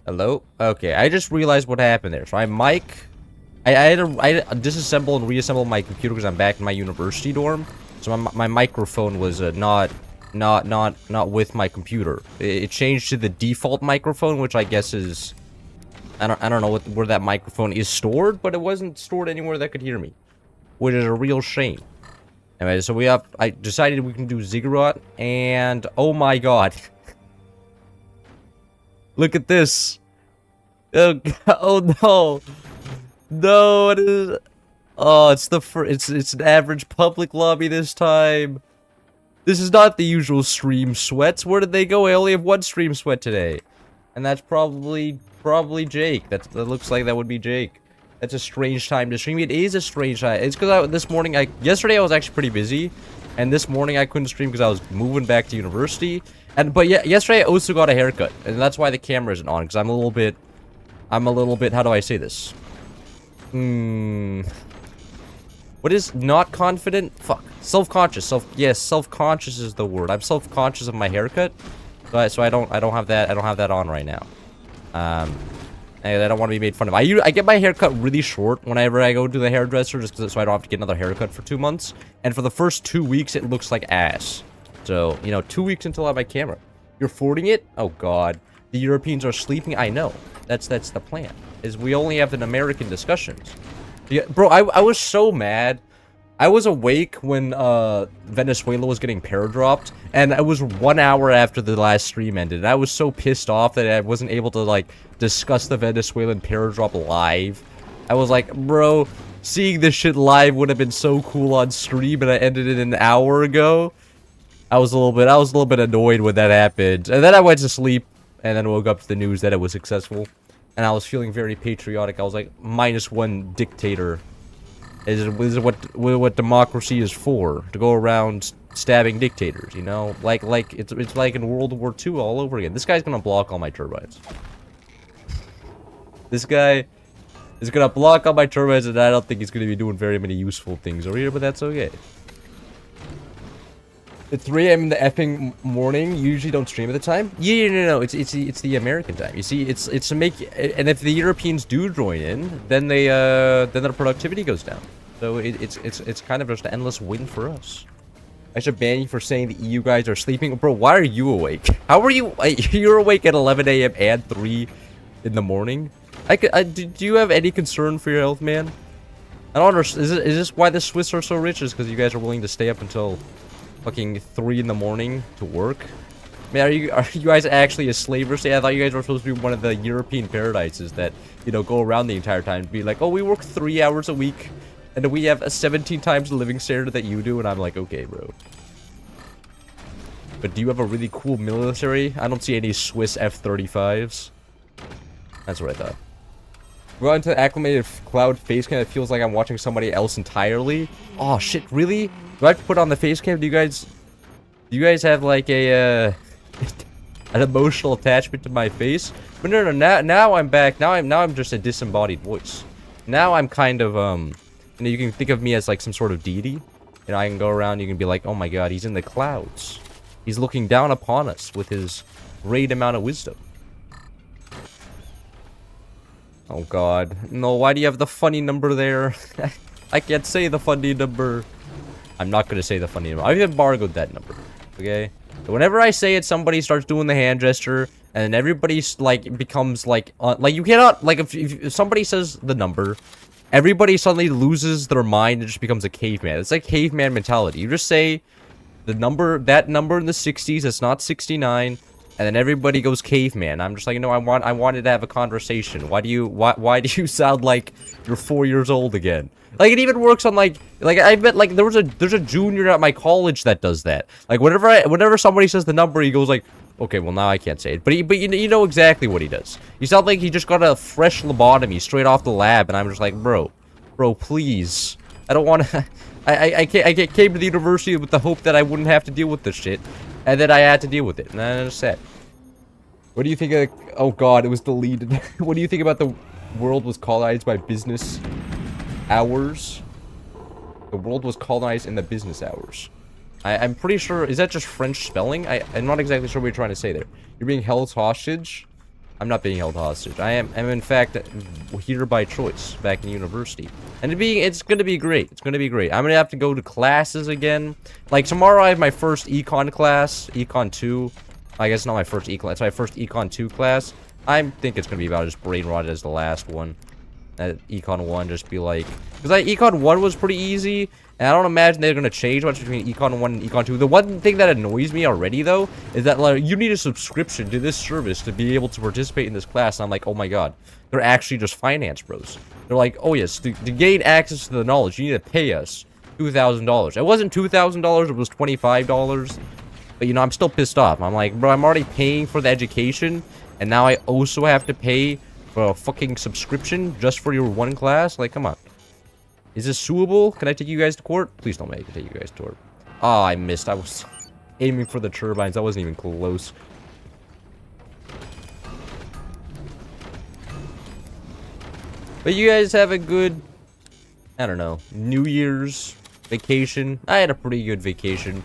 Hello? Okay, I just realized what happened there. So I had to disassemble and reassemble my computer because I'm back in my university dorm. So my microphone was not with my computer. It changed to the default microphone, which I guess is I don't know where that microphone is stored, but it wasn't stored anywhere that could hear me, which is a real shame. Anyway, so I decided we can do Ziggurat, and oh my god. Look at this. Oh, oh no. No, it is. Oh, it's an average public lobby this time. This is not the usual stream sweats. Where did they go? I only have one stream sweat today. And that's probably Jake. That looks like that would be Jake. That's a strange time to stream. It is a strange time. It's because this morning yesterday I was actually pretty busy, and this morning I couldn't stream because I was moving back to university. But yeah, yesterday I also got a haircut, and that's why the camera isn't on, because I'm a little bit, how do I say this? What is not confident? Fuck. Self-conscious. Self-conscious is the word. I'm self-conscious of my haircut, so I don't have that on right now. I don't want to be made fun of. I get my haircut really short whenever I go to the hairdresser, just so I don't have to get another haircut for 2 months. And for the first 2 weeks, it looks like ass. So, you know, 2 weeks until I have my camera. You're fording it? Oh god. The Europeans are sleeping? I know. That's the plan. Is we only have an American discussions. Yeah, bro, I was so mad. I was awake when Venezuela was getting paradropped, and it was 1 hour after the last stream ended. And I was so pissed off that I wasn't able to, like, discuss the Venezuelan paradrop live. I was like, bro, seeing this shit live would have been so cool on stream, and I ended it an hour ago. I was a little bit annoyed when that happened. And then I went to sleep, and then woke up to the news that it was successful. And I was feeling very patriotic. I was like, -1 dictator. Is what democracy is for, to go around stabbing dictators, you know? Like it's like in World War II all over again. This guy's gonna block all my turbines. This guy is gonna block all my turbines, and I don't think he's gonna be doing very many useful things over here, but that's okay. At 3 AM in the effing morning, you usually don't stream at the time? Yeah, no, it's the American time. You see, it's to make, and if the Europeans do join in, then then their productivity goes down. So it's kind of just an endless win for us. I should ban you for saying the EU guys are sleeping. Bro, why are you awake? How are you? You're awake at 11 AM and 3 in the morning? Do you have any concern for your health, man? I don't understand. Is this why the Swiss are so rich? Is because you guys are willing to stay up until fucking 3 in the morning to work? Man, are you guys actually a slaver state? I thought you guys were supposed to be one of the European paradises that, you know, go around the entire time and be like, oh, we work 3 hours a week, and we have a 17 times the living standard that you do, and I'm like, okay, bro. But do you have a really cool military? I don't see any Swiss F-35s. That's what I thought. Go into the acclimated cloud face cam. It feels like I'm watching somebody else entirely. Oh shit, really? Do I have to put on the face cam? Do you guys have like a an emotional attachment to my face? But no, now I'm back. Now I'm just a disembodied voice. Now I'm kind of you know, you can think of me as like some sort of deity. You know, I can go around, you can be like, oh my god, he's in the clouds. He's looking down upon us with his great amount of wisdom. Oh god. No, why do you have the funny number there? I can't say the funny number. I'm not gonna say the funny number. I've embargoed that number. Okay? So whenever I say it, somebody starts doing the hand gesture, and then everybody's like becomes like you cannot, like, if somebody says the number, everybody suddenly loses their mind and just becomes a caveman. It's like caveman mentality. You just say the number, that number in the 60s, it's not 69. And then everybody goes caveman. I'm just like, no, I wanted to have a conversation. Why do you sound like you're 4 years old again? Like, it even works on like I bet like there's a junior at my college that does that. Like whenever somebody says the number, he goes like, okay, well now I can't say it. But you know exactly what he does. You sound like he just got a fresh lobotomy straight off the lab, and I'm just like, bro, please. I don't want to. I came to the university with the hope that I wouldn't have to deal with this shit. And then I had to deal with it, and I'm sad. What do you think of... Oh god, it was deleted. What do you think about the world was colonized by business hours? The world was colonized in the business hours. I'm pretty sure... Is that just French spelling? I'm not exactly sure what you're trying to say there. You're being held hostage? I'm not being held hostage. I'm in fact here by choice back in university. And it's gonna be great. It's gonna be great. I'm gonna have to go to classes again. Like tomorrow I have my first econ class, econ 2. I guess not my first econ, it's my first econ 2 class. I think it's gonna be about as brain rotted as the last one. Econ 1 just be like, because Econ 1 was pretty easy, and I don't imagine they're gonna change much between Econ 1 and Econ 2. The one thing that annoys me already though is that like you need a subscription to this service to be able to participate in this class. And I'm like, oh my god, they're actually just finance bros. They're like, oh yes, to gain access to the knowledge, you need to pay us $2,000. It wasn't $2,000, it was $25. But you know, I'm still pissed off. I'm like, bro, I'm already paying for the education, and now I also have to pay for a fucking subscription just for your one class? Like, come on. Is this suable? Can I take you guys to court? Please don't make me take you guys to court. Oh, I missed. I was aiming for the turbines. I wasn't even close. But you guys have a good, I don't know, New Year's vacation. I had a pretty good vacation.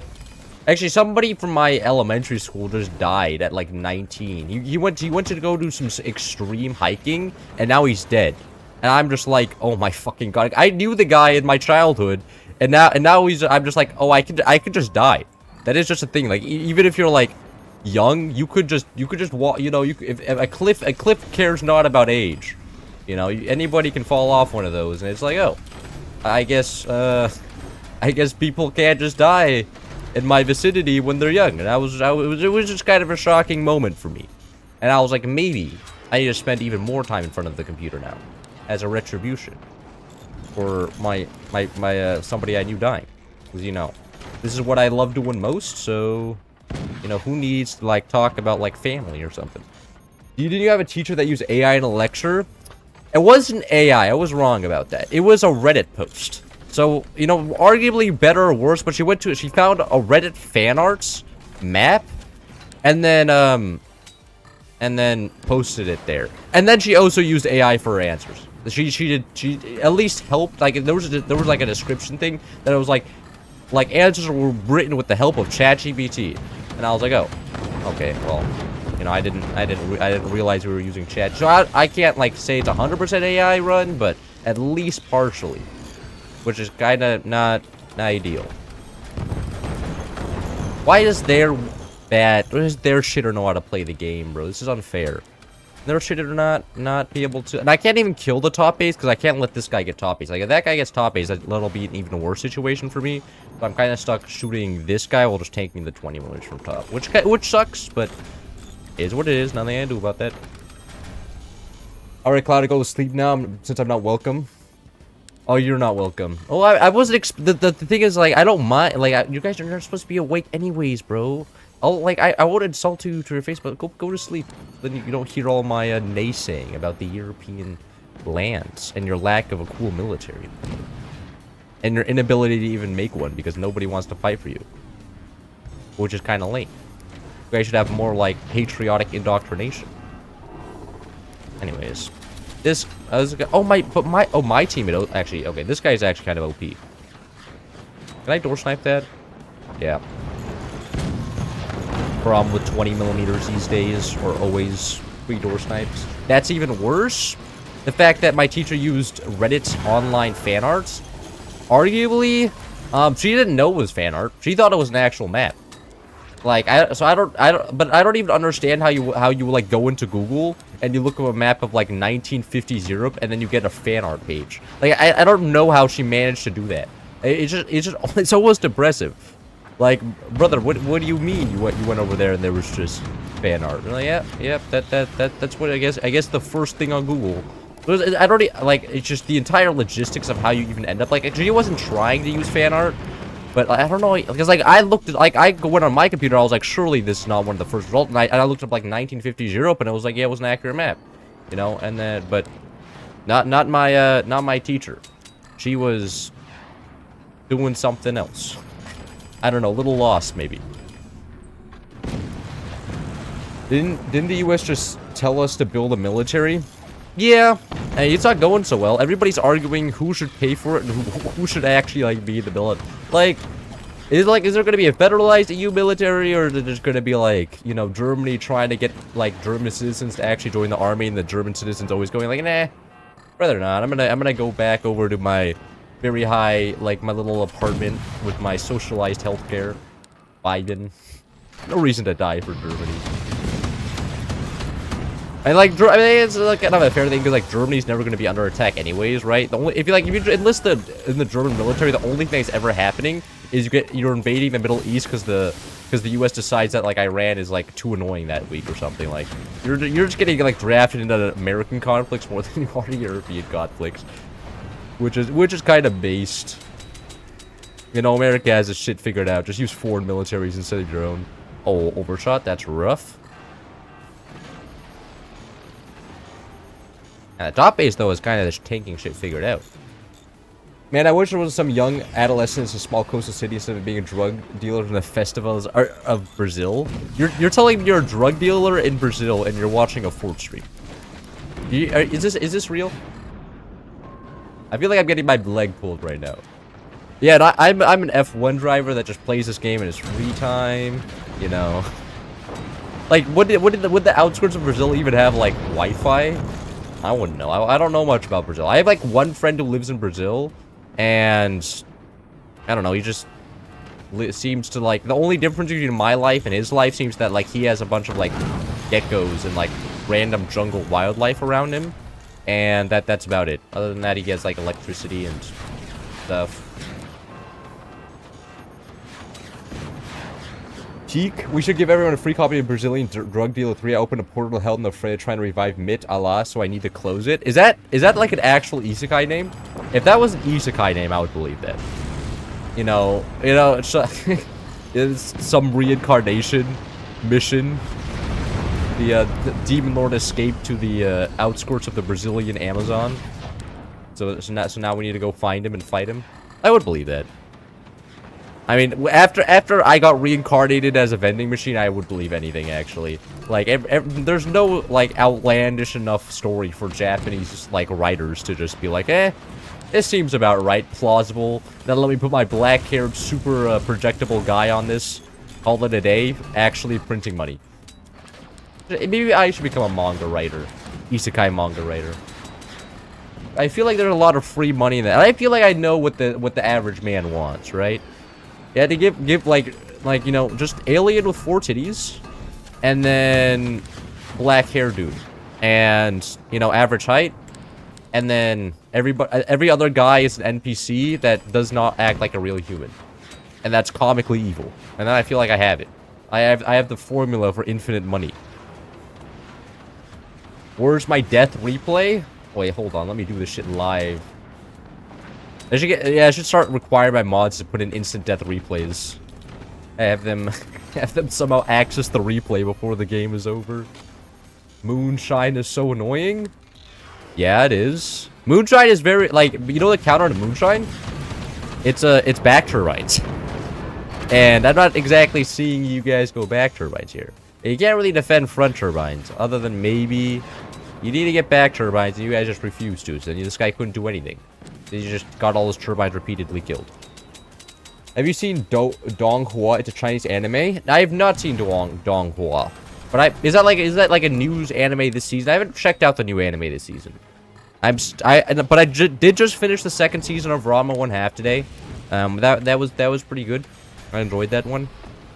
Actually, somebody from my elementary school just died at like 19. He went to go do some extreme hiking, and now he's dead. And I'm just like, oh my fucking god! I knew the guy in my childhood, and now I'm just like, oh, I could just die. That is just a thing. Like even if you're like young, you could just walk. You know, if a cliff cares not about age. You know, anybody can fall off one of those, and it's like, oh, I guess people can't just die in my vicinity when they're young. And it was just kind of a shocking moment for me. And I was like, maybe I need to spend even more time in front of the computer now as a retribution for my somebody I knew dying. Because, you know, this is what I love doing most, so, you know, who needs to, like, talk about, like, family or something? Didn't you have a teacher that used AI in a lecture? It wasn't AI. I was wrong about that. It was a Reddit post. So, you know, arguably better or worse, but she found a Reddit fan arts map, and then posted it there. And then she also used AI for her answers. She at least helped. Like there was like a description thing that it was like answers were written with the help of ChatGPT, and I was like, oh, okay, well, you know, I didn't realize we were using Chat. So I can't like say it's 100% AI run, but at least partially. Which is kind of not ideal. Why is their shitter know how to play the game, bro? This is unfair. Their shitter not be able to, and I can't even kill the top base because I can't let this guy get top base. Like if that guy gets top base, that'll be an even worse situation for me. So I'm kind of stuck shooting this guy while just tanking the 20 millers from top, which sucks, but is what it is. Nothing I can do about that. All right, Cloud, I go to sleep now since I'm not welcome. Oh, you're not welcome. Oh, I wasn't. The thing is, like, I don't mind. Like, you guys are not supposed to be awake anyways, bro. I won't insult you to your face, but go to sleep. Then you don't hear all my naysaying about the European lands and your lack of a cool military, and your inability to even make one because nobody wants to fight for you, which is kind of lame. You guys should have more like patriotic indoctrination. Anyways. This, my teammate, actually, okay, this guy's actually kind of OP. Can I door snipe that? Yeah. Problem with 20 millimeters these days, or always free door snipes. That's even worse. The fact that my teacher used Reddit's online fan arts, arguably, she didn't know it was fan art. She thought it was an actual map. Like, but I don't even understand how you like go into Google and you look up a map of like 1950s Europe and then you get a fan art page. Like, I don't know how she managed to do that. It's almost impressive. Like, brother, what do you mean you went over there and there was just fan art? And like, yeah, that's what I guess the first thing on Google. I don't like, it's just the entire logistics of how you even end up. Like, she wasn't trying to use fan art. But like, I don't know, because like I looked at, like I went on my computer, I was like, surely this is not one of the first results, and I looked up like 1950s Europe, and it was like, yeah, it was an accurate map, you know. And then, but not my teacher. She was doing something else. I don't know, a little lost maybe. Didn't the U.S. just tell us to build a military? Yeah, hey, it's not going so well. Everybody's arguing who should pay for it and who should actually like be the military. Like, Is there going to be a federalized EU military, or is it just going to be like, you know, Germany trying to get like German citizens to actually join the army, and the German citizens always going like, nah, rather not. I'm gonna go back over to my very high, like my little apartment with my socialized healthcare. Biden. No reason to die for Germany. And like, I mean, it's like kind of a fair thing because like Germany's never going to be under attack anyways, right? The only if you enlist in the German military, the only thing that's ever happening is you're invading the Middle East because the U.S. decides that like Iran is like too annoying that week or something. Like you're just getting like drafted into American conflicts more than you are European conflicts, which is kind of based. You know, America has this shit figured out. Just use foreign militaries instead of your own. Oh, overshot. That's rough. And the top base, though, is kind of just tanking shit figured out. Man, I wish there was some young adolescents in small coastal cities instead of being a drug dealer in the festivals of Brazil. You're telling me you're a drug dealer in Brazil and you're watching a Fort Stream. Is this real? I feel like I'm getting my leg pulled right now. Yeah, and I'm an F1 driver that just plays this game in his free time. You know, like would the outskirts of Brazil even have like Wi-Fi? I wouldn't know. I don't know much about Brazil. I have like one friend who lives in Brazil, and I don't know. He just seems to like the only difference between my life and his life seems that like he has a bunch of like geckos and like random jungle wildlife around him, and that's about it. Other than that, he gets like electricity and stuff. Cheek. We should give everyone a free copy of Brazilian Drug Dealer 3. I opened a portal held in the fray trying to revive Mit Allah, so I need to close it. Is that like an actual Isekai name? If that was an Isekai name, I would believe that. You know, it's, it's some reincarnation mission. The Demon Lord escaped to the outskirts of the Brazilian Amazon. So now we need to go find him and fight him. I would believe that. I mean, after I got reincarnated as a vending machine, I would believe anything, actually. Like, there's no, like, outlandish enough story for Japanese, like, writers to just be like, this seems about right, plausible. Then let me put my black-haired, super projectable guy on this, call it a day, actually printing money. Maybe I should become a manga writer. Isekai manga writer. I feel like there's a lot of free money in that. And I feel like I know what the average man wants, right? Yeah, to give like you know, just alien with 4 titties, and then black hair dude, and you know, average height, and then every other guy is an NPC that does not act like a real human, and that's comically evil. And then I feel like I have it. I have the formula for infinite money. Where's my death replay? Wait, hold on. Let me do this shit live. I should start requiring my mods to put in instant death replays. Have them somehow access the replay before the game is over. Moonshine is so annoying. Yeah, it is. Moonshine is very, like, you know the counter to Moonshine? It's back turbites. And I'm not exactly seeing you guys go back turbines here. You can't really defend front turbines, other than maybe you need to get back turbines, and you guys just refuse to, so this guy couldn't do anything. He just got all his turbines repeatedly killed. Have you seen Donghua? It's a Chinese anime. I have not seen Donghua, but is that like a news anime this season? I haven't checked out the new anime this season. But I did just finish the 2nd season of Ranma 1/2 today. That was pretty good. I enjoyed that one.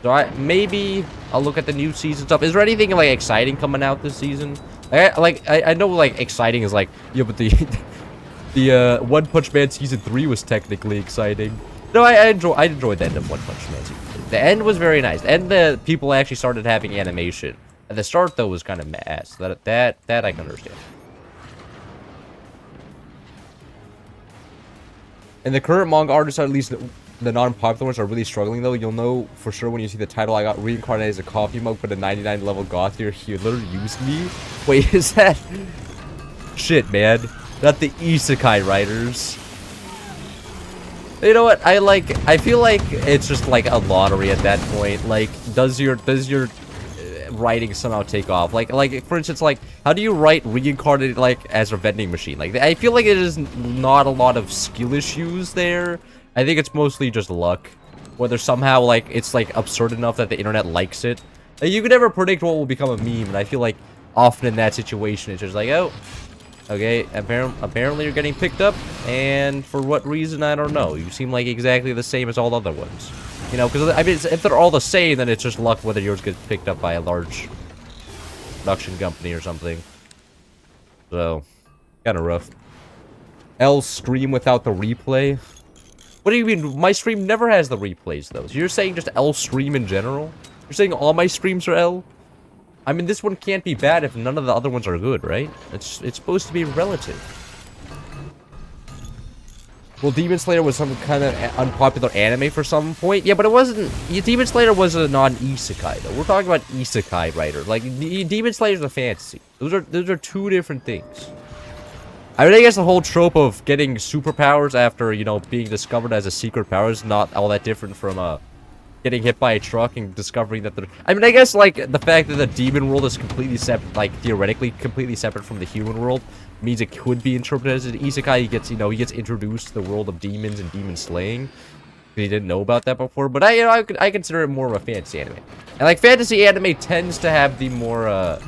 So maybe I'll look at the new season stuff. Is there anything like exciting coming out this season? I know like exciting is like, yeah, but the One Punch Man season 3 was technically exciting. No, I enjoyed the end of One Punch Man season 3. The end was very nice, and the people actually started having animation. At the start though was kind of ass. That I can understand. And the current manga artists, at least the non-popular ones, are really struggling though. You'll know for sure when you see the title. I got reincarnated as a coffee mug, but a 99 level goth here. He literally used me. Wait, is that shit, man? Not the Isekai writers. You know what? I feel like it's just like a lottery at that point. Like, does your writing somehow take off? Like for instance, like how do you write reincarnated like as a vending machine? Like I feel like it is not a lot of skill issues there. I think it's mostly just luck. whether somehow, like, it's, like, absurd enough that the internet likes it. Like, you can never predict what will become a meme, and I feel like often in that situation, it's just like, oh, okay, apparently you're getting picked up, and for what reason, I don't know. You seem like exactly the same as all the other ones. You know, because, I mean, if they're all the same, then it's just luck whether yours gets picked up by a large production company or something. So, kind of rough. L's stream without the replay? What do you mean? My stream never has the replays, though. So you're saying just L stream in general? You're saying all my streams are L? I mean, this one can't be bad if none of the other ones are good, right? It's supposed to be relative. Well, Demon Slayer was some kind of unpopular anime for some point. Yeah, but it wasn't... Demon Slayer was a non-isekai, though. We're talking about isekai writer. Like, Demon Slayer is a fantasy. Those are two different things. I mean, I guess the whole trope of getting superpowers after, you know, being discovered as a secret power is not all that different from, getting hit by a truck and discovering that they're... I mean, I guess, like, the fact that the demon world is completely separate, like, theoretically completely separate from the human world means it could be interpreted as an isekai. He gets, you know, he gets introduced to the world of demons and demon slaying. He didn't know about that before, but I consider it more of a fantasy anime. And, like, fantasy anime tends to have the more, how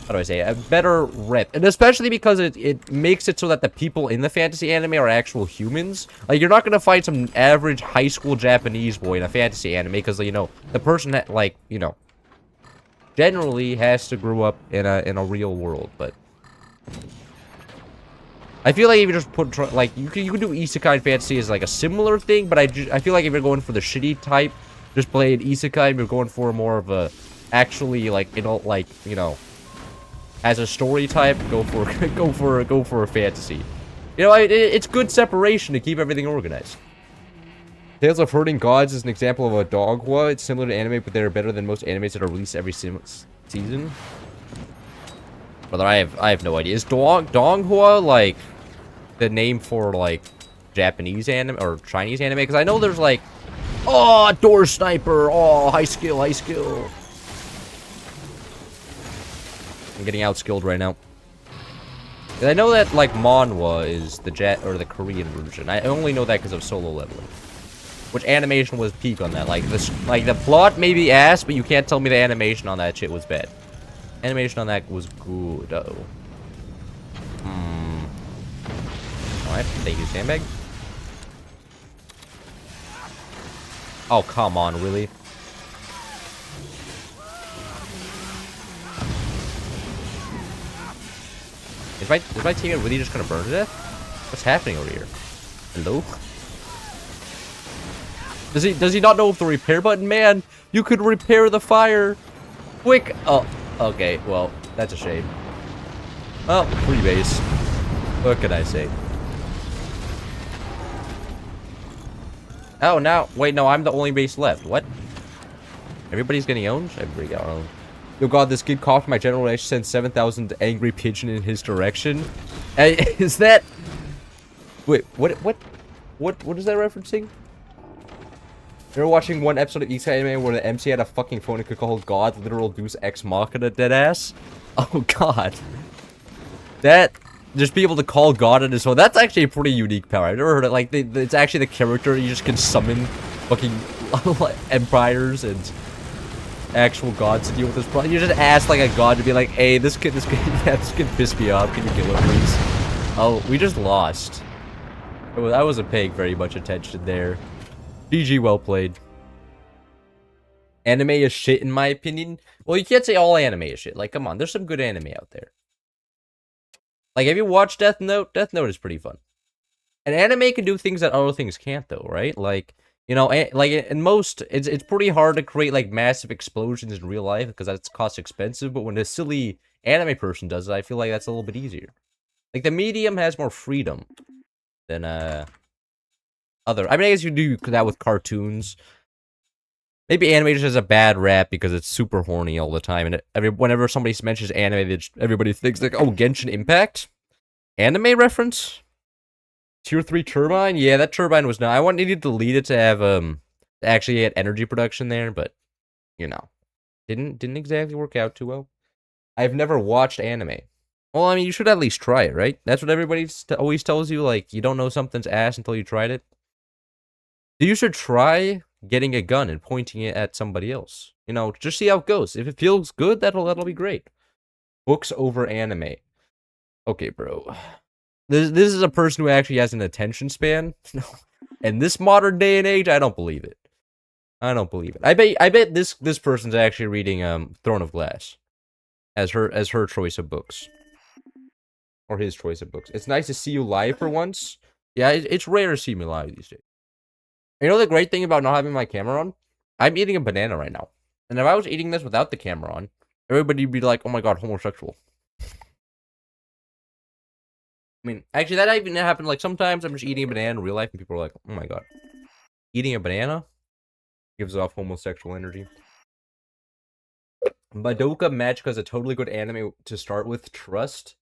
do I say it? A better rep. And especially because it makes it so that the people in the fantasy anime are actual humans. Like, you're not going to find some average high school Japanese boy in a fantasy anime because, you know, the person that, like, you know, generally has to grow up in a real world, but... I feel like if you just put, like, you can do isekai fantasy as, like, a similar thing, but I feel like if you're going for the shitty type, just play an isekai. If you're going for more of a, actually, like, you know, like, you know... As a story type, go for a fantasy. You know, it's good separation to keep everything organized. Tales of Herding Gods is an example of a donghua. It's similar to anime, but they're better than most animes that are released every season. Brother, I have no idea. Is donghua like the name for like Japanese anime or Chinese anime? Because I know there's like, oh, door sniper, oh, high skill, high skill. I'm getting outskilled right now. And I know that, like, manhwa is the Korean version. I only know that because of solo leveling. Which animation was peak on that. Like, the plot may be ass, but you can't tell me the animation on that shit was bad. Animation on that was good, oh. Alright, thank you, sandbag. Oh, come on, really? Is my teammate really just gonna burn to death? What's happening over here? Hello? Does he not know the repair button? Man, you could repair the fire. Quick! Oh, okay, well, that's a shame. Oh, free base. What can I say? Oh, now, wait, no, I'm the only base left. What? Everybody's getting owned? Everybody got owned. Oh god, this kid coughed my general and sent 7,000 angry pigeon in his direction. Is that... Wait, what is that referencing? You were watching one episode of Isekai anime where the MC had a fucking phone and could call God literal Deus Ex Machina deadass? Oh god. That... Just be able to call God on his phone. That's actually a pretty unique power. I've never heard it. Like, it's actually the character. You just can summon fucking empires and actual gods to deal with this problem. You just ask, like, a god to be like, hey, this kid pissed me off. Can you kill him, please? Oh, we just lost. I wasn't paying very much attention there. GG, well played. Anime is shit, in my opinion. Well, you can't say all anime is shit. Like, come on. There's some good anime out there. Like, have you watched Death Note? Death Note is pretty fun. And anime can do things that other things can't, though, right? Like, you know, like, in most, it's pretty hard to create, like, massive explosions in real life, because that's cost expensive, but when a silly anime person does it, I feel like that's a little bit easier. Like, the medium has more freedom than, other... I mean, I guess you do that with cartoons. Maybe anime just has a bad rap because it's super horny all the time, and whenever somebody mentions anime, everybody thinks like, "Oh, Genshin Impact, anime reference, Tier 3 turbine." Yeah, that turbine was not. I needed to delete it to have actually get energy production there, but you know, didn't exactly work out too well. I've never watched anime. Well, I mean, you should at least try it, right? That's what everybody always tells you. Like, you don't know something's ass until you tried it. You should try getting a gun and pointing it at somebody else. You know, just see how it goes. If it feels good, that'll be great. Books over anime. Okay, bro. This is a person who actually has an attention span. In this modern day and age, I don't believe it. I don't believe it. I bet this person's actually reading Throne of Glass as her choice of books. Or his choice of books. It's nice to see you live for once. Yeah, it's rare to see me live these days. You know the great thing about not having my camera on? I'm eating a banana right now. And if I was eating this without the camera on, everybody would be like, oh my god, homosexual. I mean, actually, that even happened. Like, sometimes I'm just eating a banana in real life, and people are like, oh my god. Eating a banana gives off homosexual energy. Madoka Magica is a totally good anime to start with. Trust.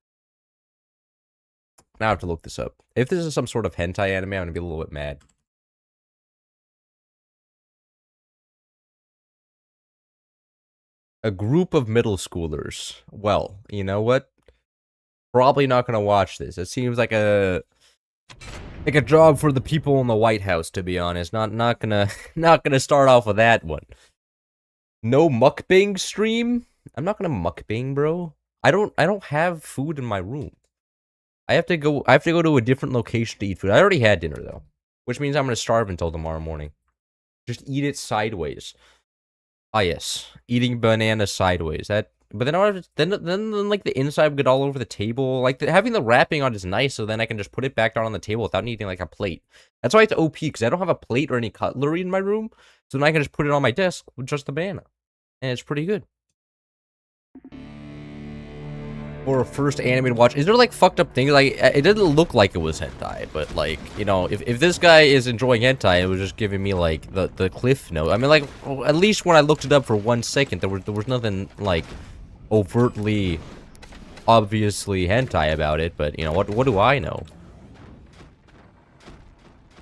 Now I have to look this up. If this is some sort of hentai anime, I'm gonna be a little bit mad. A group of middle schoolers. Well, you know what? Probably not gonna watch this. It seems like a job for the people in the White House, to be honest. Not gonna start off with that one. No mukbang stream? I'm not gonna mukbang, bro. I don't have food in my room. I have to go to a different location to eat food. I already had dinner though, which means I'm gonna starve until tomorrow morning. Just eat it sideways. Ah yes, eating banana sideways. But then like the inside would get all over the table. Like having the wrapping on is nice, so then I can just put it back down on the table without needing like a plate. That's why it's OP, because I don't have a plate or any cutlery in my room, so then I can just put it on my desk with just the banana, and it's pretty good. For a first anime to watch, is there like fucked up things? Like it didn't look like it was hentai, but like, you know, if this guy is enjoying hentai, it was just giving me like the cliff note. I mean, like at least when I looked it up for 1 second, there was nothing like overtly, obviously hentai about it. But you know what do I know?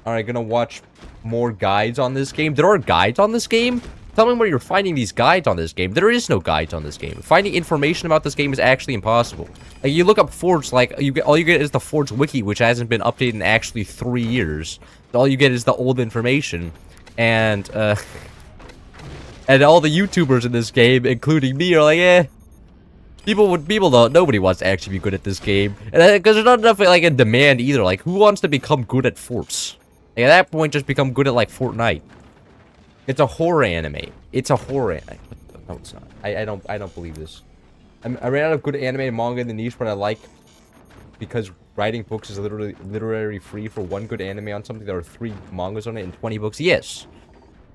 All right, gonna watch more guides on this game. There are guides on this game. Tell me where you're finding these guides on this game. There is no guides on this game. Finding information about this game is actually impossible. Like, you look up Forge, like, all you get is the Forge wiki, which hasn't been updated in actually 3 years. All you get is the old information. And, and all the YouTubers in this game, including me, are like, eh. Nobody wants to actually be good at this game. And because there's not enough, like, a demand either. Like, who wants to become good at forts? Like, at that point, just become good at, like, Fortnite. It's a horror anime. It's a horror anime. No, it's not. I don't believe this. I ran out of good anime and manga in the niche, but I like because writing books is literally free. For one good anime on something, there are 3 mangas on it and 20 books. Yes,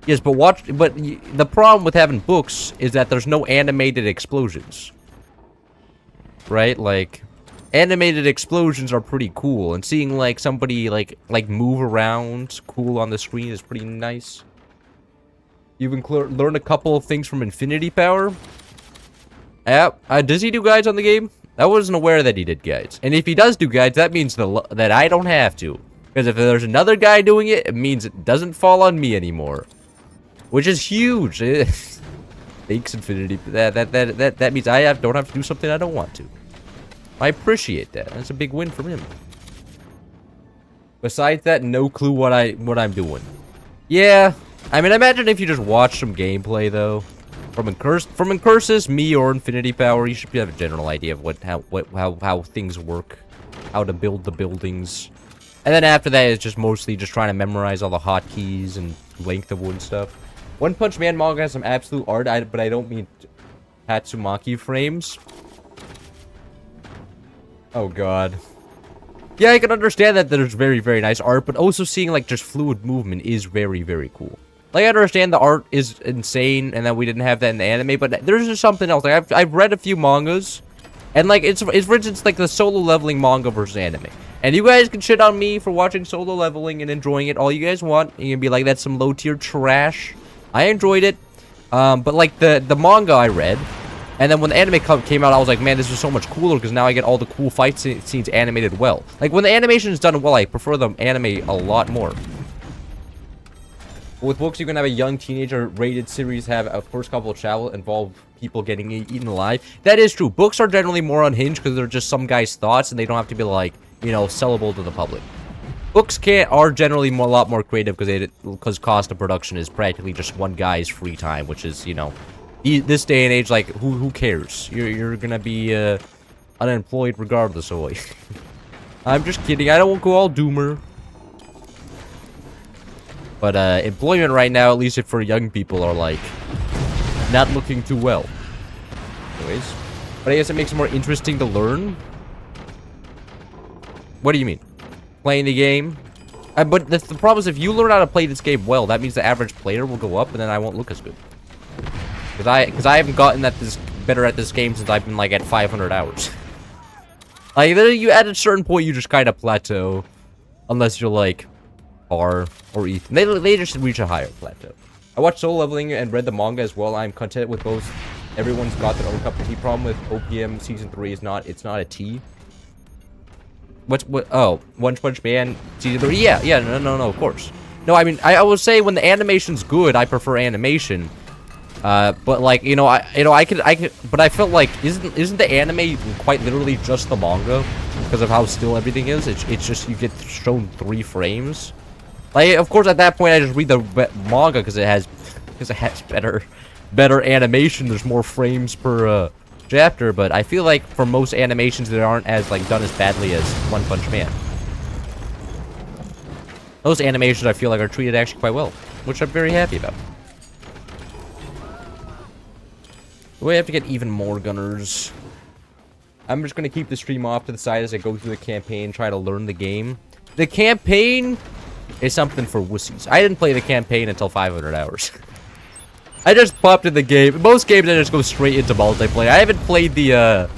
but the problem with having books is that there's no animated explosions, right? Like, animated explosions are pretty cool, and seeing like somebody like move around cool on the screen is pretty nice. You can learn a couple of things from Infinity Power. Does he do guides on the game? I wasn't aware that he did guides. And if he does do guides, that means that I don't have to. Because if there's another guy doing it, it means it doesn't fall on me anymore. Which is huge. Thanks, Infinity. That means I don't have to do something I don't want to. I appreciate that. That's a big win for him. Besides that, no clue what I'm doing. Yeah. I mean, imagine if you just watch some gameplay, though. From Incursus, me, or Infinity Power, you should have a general idea of how things work. How to build the buildings. And then after that, it's just mostly just trying to memorize all the hotkeys and length of wood stuff. One Punch Man manga has some absolute art, but I don't mean Tatsumaki frames. Oh, God. Yeah, I can understand that there's very, very nice art, but also seeing, like, just fluid movement is very, very cool. Like, I understand the art is insane, and that we didn't have that in the anime, but there's just something else. Like, I've read a few mangas, and, like, it's for instance, like, the solo leveling manga versus anime. And you guys can shit on me for watching solo leveling and enjoying it all you guys want. You can be like, that's some low-tier trash. I enjoyed it, but, like, the manga I read, and then when the anime came out, I was like, man, this is so much cooler, because now I get all the cool fight scenes animated well. Like, when the animation is done well, I prefer the anime a lot more. With books, you can have a young teenager rated series have a first couple of chapters involve people getting eaten alive. That is true. Books are generally more unhinged because they're just some guy's thoughts, and they don't have to be, like, you know, sellable to the public. Books are generally a lot more creative because cost of production is practically just one guy's free time, which is, you know, this day and age, like, who cares? You're gonna be unemployed regardless of what. I'm just kidding. I don't go all doomer. But employment right now, at least for young people, are like not looking too well. Anyways, but I guess it makes it more interesting to learn. What do you mean? Playing the game? But the problem is, if you learn how to play this game well, that means the average player will go up, and then I won't look as good. Because I haven't gotten better at this game since I've been like at 500 hours. Like, you at a certain point, you just kind of plateau, unless you're like R or Ethan. They just reach a higher plateau. I watched Solo Leveling and read the manga as well. I'm content with both. Everyone's got their own cup of tea. Problem with OPM season 3 is it's not a tea. Oh, One Punch Man season 3. Yeah, no, of course. No, I mean, I will say when the animation's good, I prefer animation. But like, I could, but I felt like, isn't the anime quite literally just the manga because of how still everything is? It's just you get shown 3 frames. Like, of course, at that point, I just read the manga because it has better animation. There's more frames per chapter, but I feel like for most animations that aren't as like done as badly as One Punch Man, those animations I feel like are treated actually quite well, which I'm very happy about. We have to get even more gunners. I'm just gonna keep the stream off to the side as I go through the campaign, try to learn the game. The campaign is something for wussies. I didn't play the campaign until 500 hours. I just popped in the game. Most games I just go straight into multiplayer. I haven't played the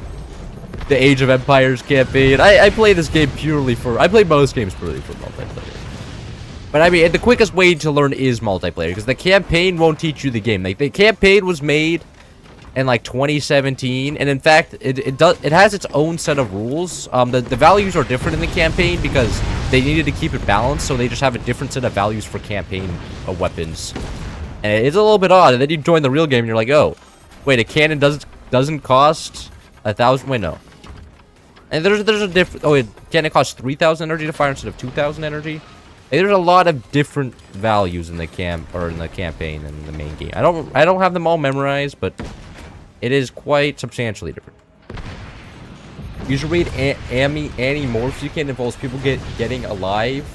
Age of Empires campaign. I play this game purely for... I play most games purely for multiplayer. But I mean, the quickest way to learn is multiplayer, because the campaign won't teach you the game. Like, the campaign was made in like 2017, and in fact, it has its own set of rules. The values are different in the campaign because they needed to keep it balanced, so they just have a different set of values for campaign weapons. And it's a little bit odd, and then you join the real game and you're like, oh, wait, a cannon doesn't cost 1,000, wait, no. And there's a different, oh, a cannon costs 3,000 energy to fire instead of 2,000 energy. And there's a lot of different values in the campaign and the main game. I don't have them all memorized, but it is quite substantially different. You should read Annie Morphican. Involves people getting alive.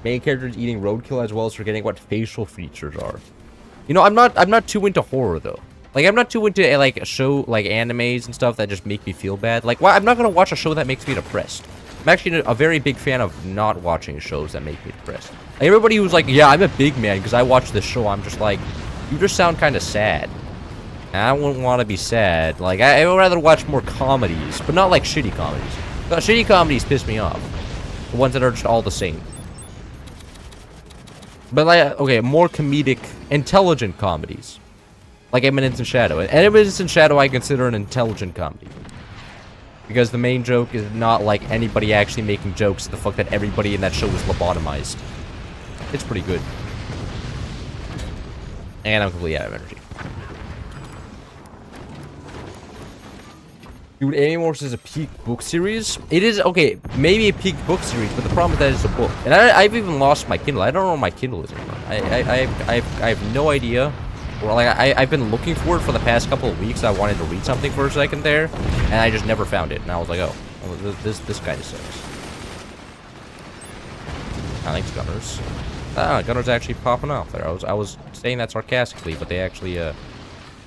Main characters eating roadkill, as well as forgetting what facial features are. You know, I'm not too into horror though. Like, I'm not too into like a show like animes and stuff that just make me feel bad. Like, I'm not gonna watch a show that makes me depressed. I'm actually a very big fan of not watching shows that make me depressed. Like, everybody who's like, yeah, I'm a big man because I watch this show. I'm just like, you just sound kind of sad. And I wouldn't want to be sad. Like, I would rather watch more comedies, but not like shitty comedies. Shitty comedies piss me off. The ones that are just all the same. But like, okay, more comedic, intelligent comedies. Like Eminence in Shadow. And Eminence in Shadow I consider an intelligent comedy. Because the main joke is not like anybody actually making jokes. The fact that everybody in that show is lobotomized. It's pretty good. And I'm completely out of energy. Dude, Animorphs is a peak book series. It is, okay, maybe a peak book series, but the problem is that it's a book. And I've even lost my Kindle. I don't know where my Kindle is anymore. I have no idea. Well, like, I've been looking for it for the past couple of weeks. I wanted to read something for a second there, and I just never found it. And I was like, oh, this kind of sucks. Thanks, Gunners. Gunners actually popping off there. I was saying that sarcastically, but they actually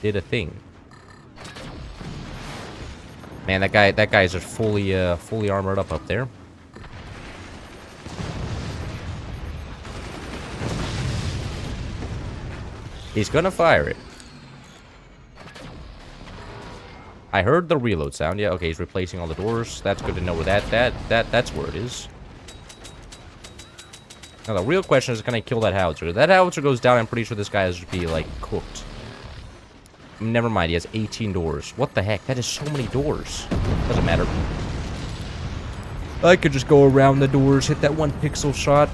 did a thing. Man, that guy's just fully armored up there. He's gonna fire it. I heard the reload sound. Yeah, okay, he's replacing all the doors. That's good to know where that's where it is. Now the real question is, can I kill that howitzer? If that howitzer goes down, I'm pretty sure this guy is just be like cooked. Never mind, he has 18 doors. What the heck? That is so many doors. Doesn't matter. I could just go around the doors, hit that one pixel shot.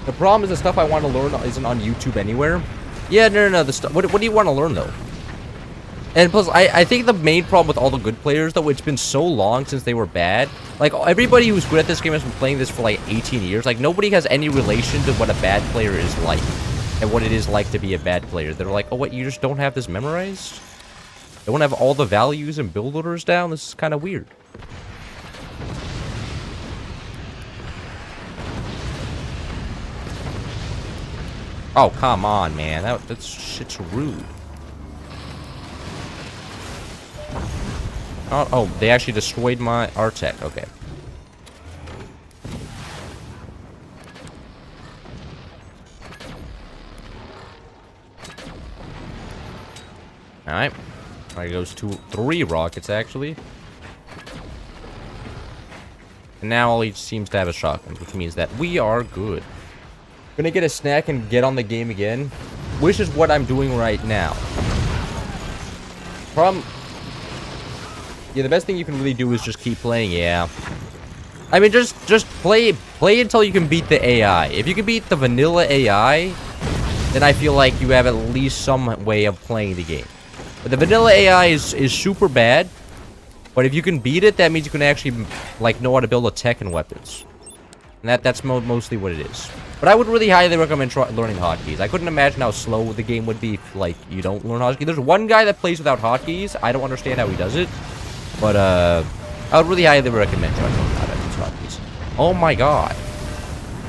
The problem is the stuff I want to learn isn't on YouTube anywhere. Yeah, no. The stuff. What do you want to learn though? And plus, I think the main problem with all the good players, though, it's been so long since they were bad. Like, everybody who's good at this game has been playing this for, like, 18 years. Like, nobody has any relation to what a bad player is like. And what it is like to be a bad player. They're like, oh, what, you just don't have this memorized? You don't have all the values and build orders down? This is kind of weird. Oh, come on, man. That's shit's rude. Oh, they actually destroyed my Artec. Okay. Alright. There goes 3 rockets, actually. And now all he seems to have is shotguns, which means that we are good. Gonna get a snack and get on the game again, which is what I'm doing right now. Yeah, the best thing you can really do is just keep playing, yeah. I mean, just play until you can beat the AI. If you can beat the vanilla AI, then I feel like you have at least some way of playing the game. But the vanilla AI is super bad, but if you can beat it, that means you can actually, like, know how to build a tech and weapons. And that's mostly what it is. But I would really highly recommend learning hotkeys. I couldn't imagine how slow the game would be if, like, you don't learn hotkeys. There's one guy that plays without hotkeys. I don't understand how he does it. But, I would really highly recommend trying to learn how to use hotkeys. Oh my god.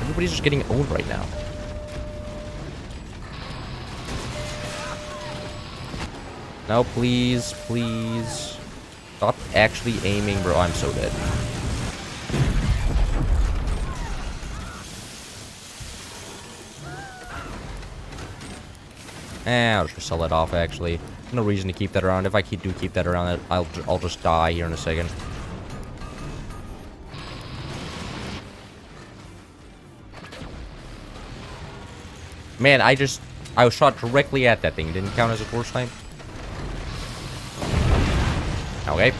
Everybody's just getting owned right now. No, please, please. Stop actually aiming, bro. I'm so dead. I'll just sell it off, actually. No reason to keep that around. If I do keep that around, I'll just die here in a second. Man, I was shot directly at that thing. It didn't count as a force time. Okay.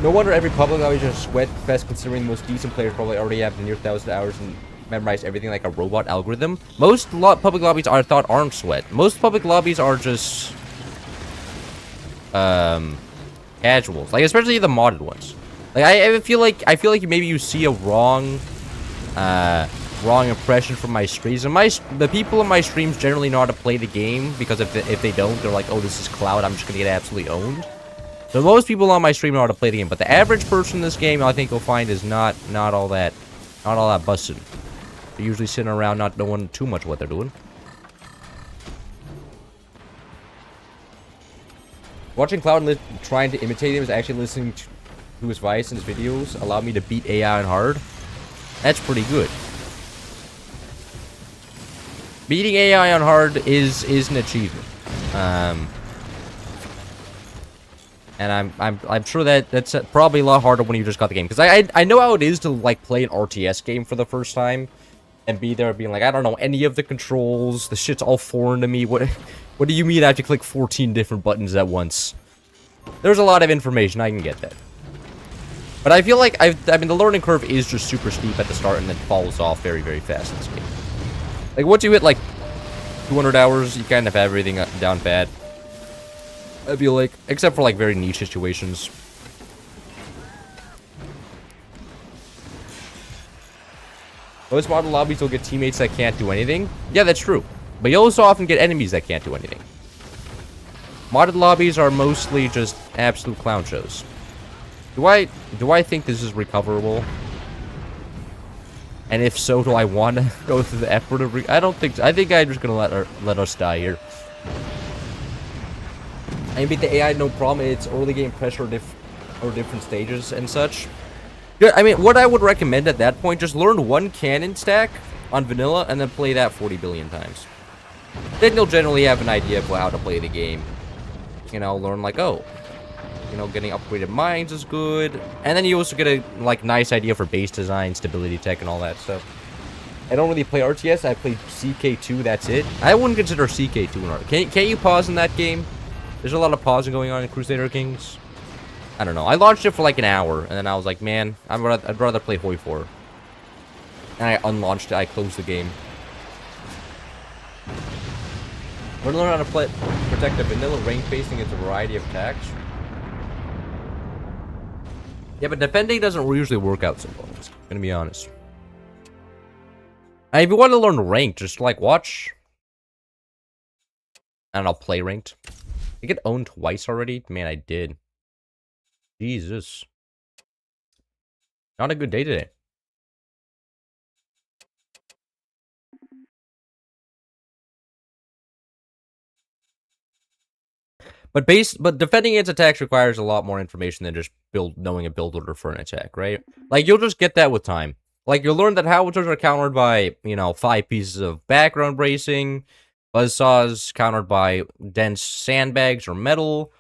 No wonder every public lobby is just sweat fest, considering the most decent players probably already have near 1,000 hours and memorize everything like a robot algorithm. Most public lobbies I thought aren't sweat. Most public lobbies are just casuals, like especially the modded ones. Like I feel like maybe you see a wrong impression from my streams. And the people in my streams generally know how to play the game, because if they don't, they're like, oh, this is cloud, I'm just gonna get absolutely owned. So most people on my stream know how to play the game, but the average person in this game, I think you'll find, is not all that busted. They're usually sitting around not knowing too much what they're doing. Watching Cloud and trying to imitate him is actually listening to his advice and his videos allowed me to beat AI on hard. That's pretty good. Beating AI on hard is an achievement. And I'm sure that's probably a lot harder when you just got the game, because I know how it is to like play an RTS game for the first time and be there being like, I don't know any of the controls, the shit's all foreign to me. What do you mean I have to click 14 different buttons at once? There's a lot of information, I can get that. But I feel like I mean the learning curve is just super steep at the start and then falls off very, very fast in this game. Like once you hit like 200 hours, you kind of have everything down bad. I feel like, except for like very niche situations. Most model lobbies will get teammates that can't do anything. Yeah, that's true. But you also often get enemies that can't do anything. Modded lobbies are mostly just absolute clown shows. Do I think this is recoverable? And if so, do I want to go through the effort of I don't think so. I think I'm just gonna let us die here. I beat the AI, no problem. It's early game pressure or different stages and such. Yeah, I mean, what I would recommend at that point, just learn one cannon stack on vanilla and then play that 40 billion times. Then you'll generally have an idea of how to play the game. You know, learn like, oh, you know, getting upgraded mines is good. And then you also get a like nice idea for base design, stability tech, and all that stuff. I don't really play RTS. I play CK2. That's it. I wouldn't consider CK2 an art. Can't you pause in that game? There's a lot of pausing going on in Crusader Kings. I don't know. I launched it for like an hour, and then I was like, man, I'd rather play Hoi 4. And I unlaunched it. I closed the game. We're learning how to play. protect the vanilla rank facing its variety of attacks. Yeah, but defending doesn't usually work out so well. I'm gonna be honest. And if you want to learn ranked, just like watch. I don't know, play ranked. I get owned twice already? Man, I did. Jesus. Not a good day today. But defending its attacks requires a lot more information than just knowing a build order for an attack, right? Like, you'll just get that with time. Like, you'll learn that howitzers are countered by, 5 pieces of background bracing. Buzzsaws countered by dense sandbags or metal.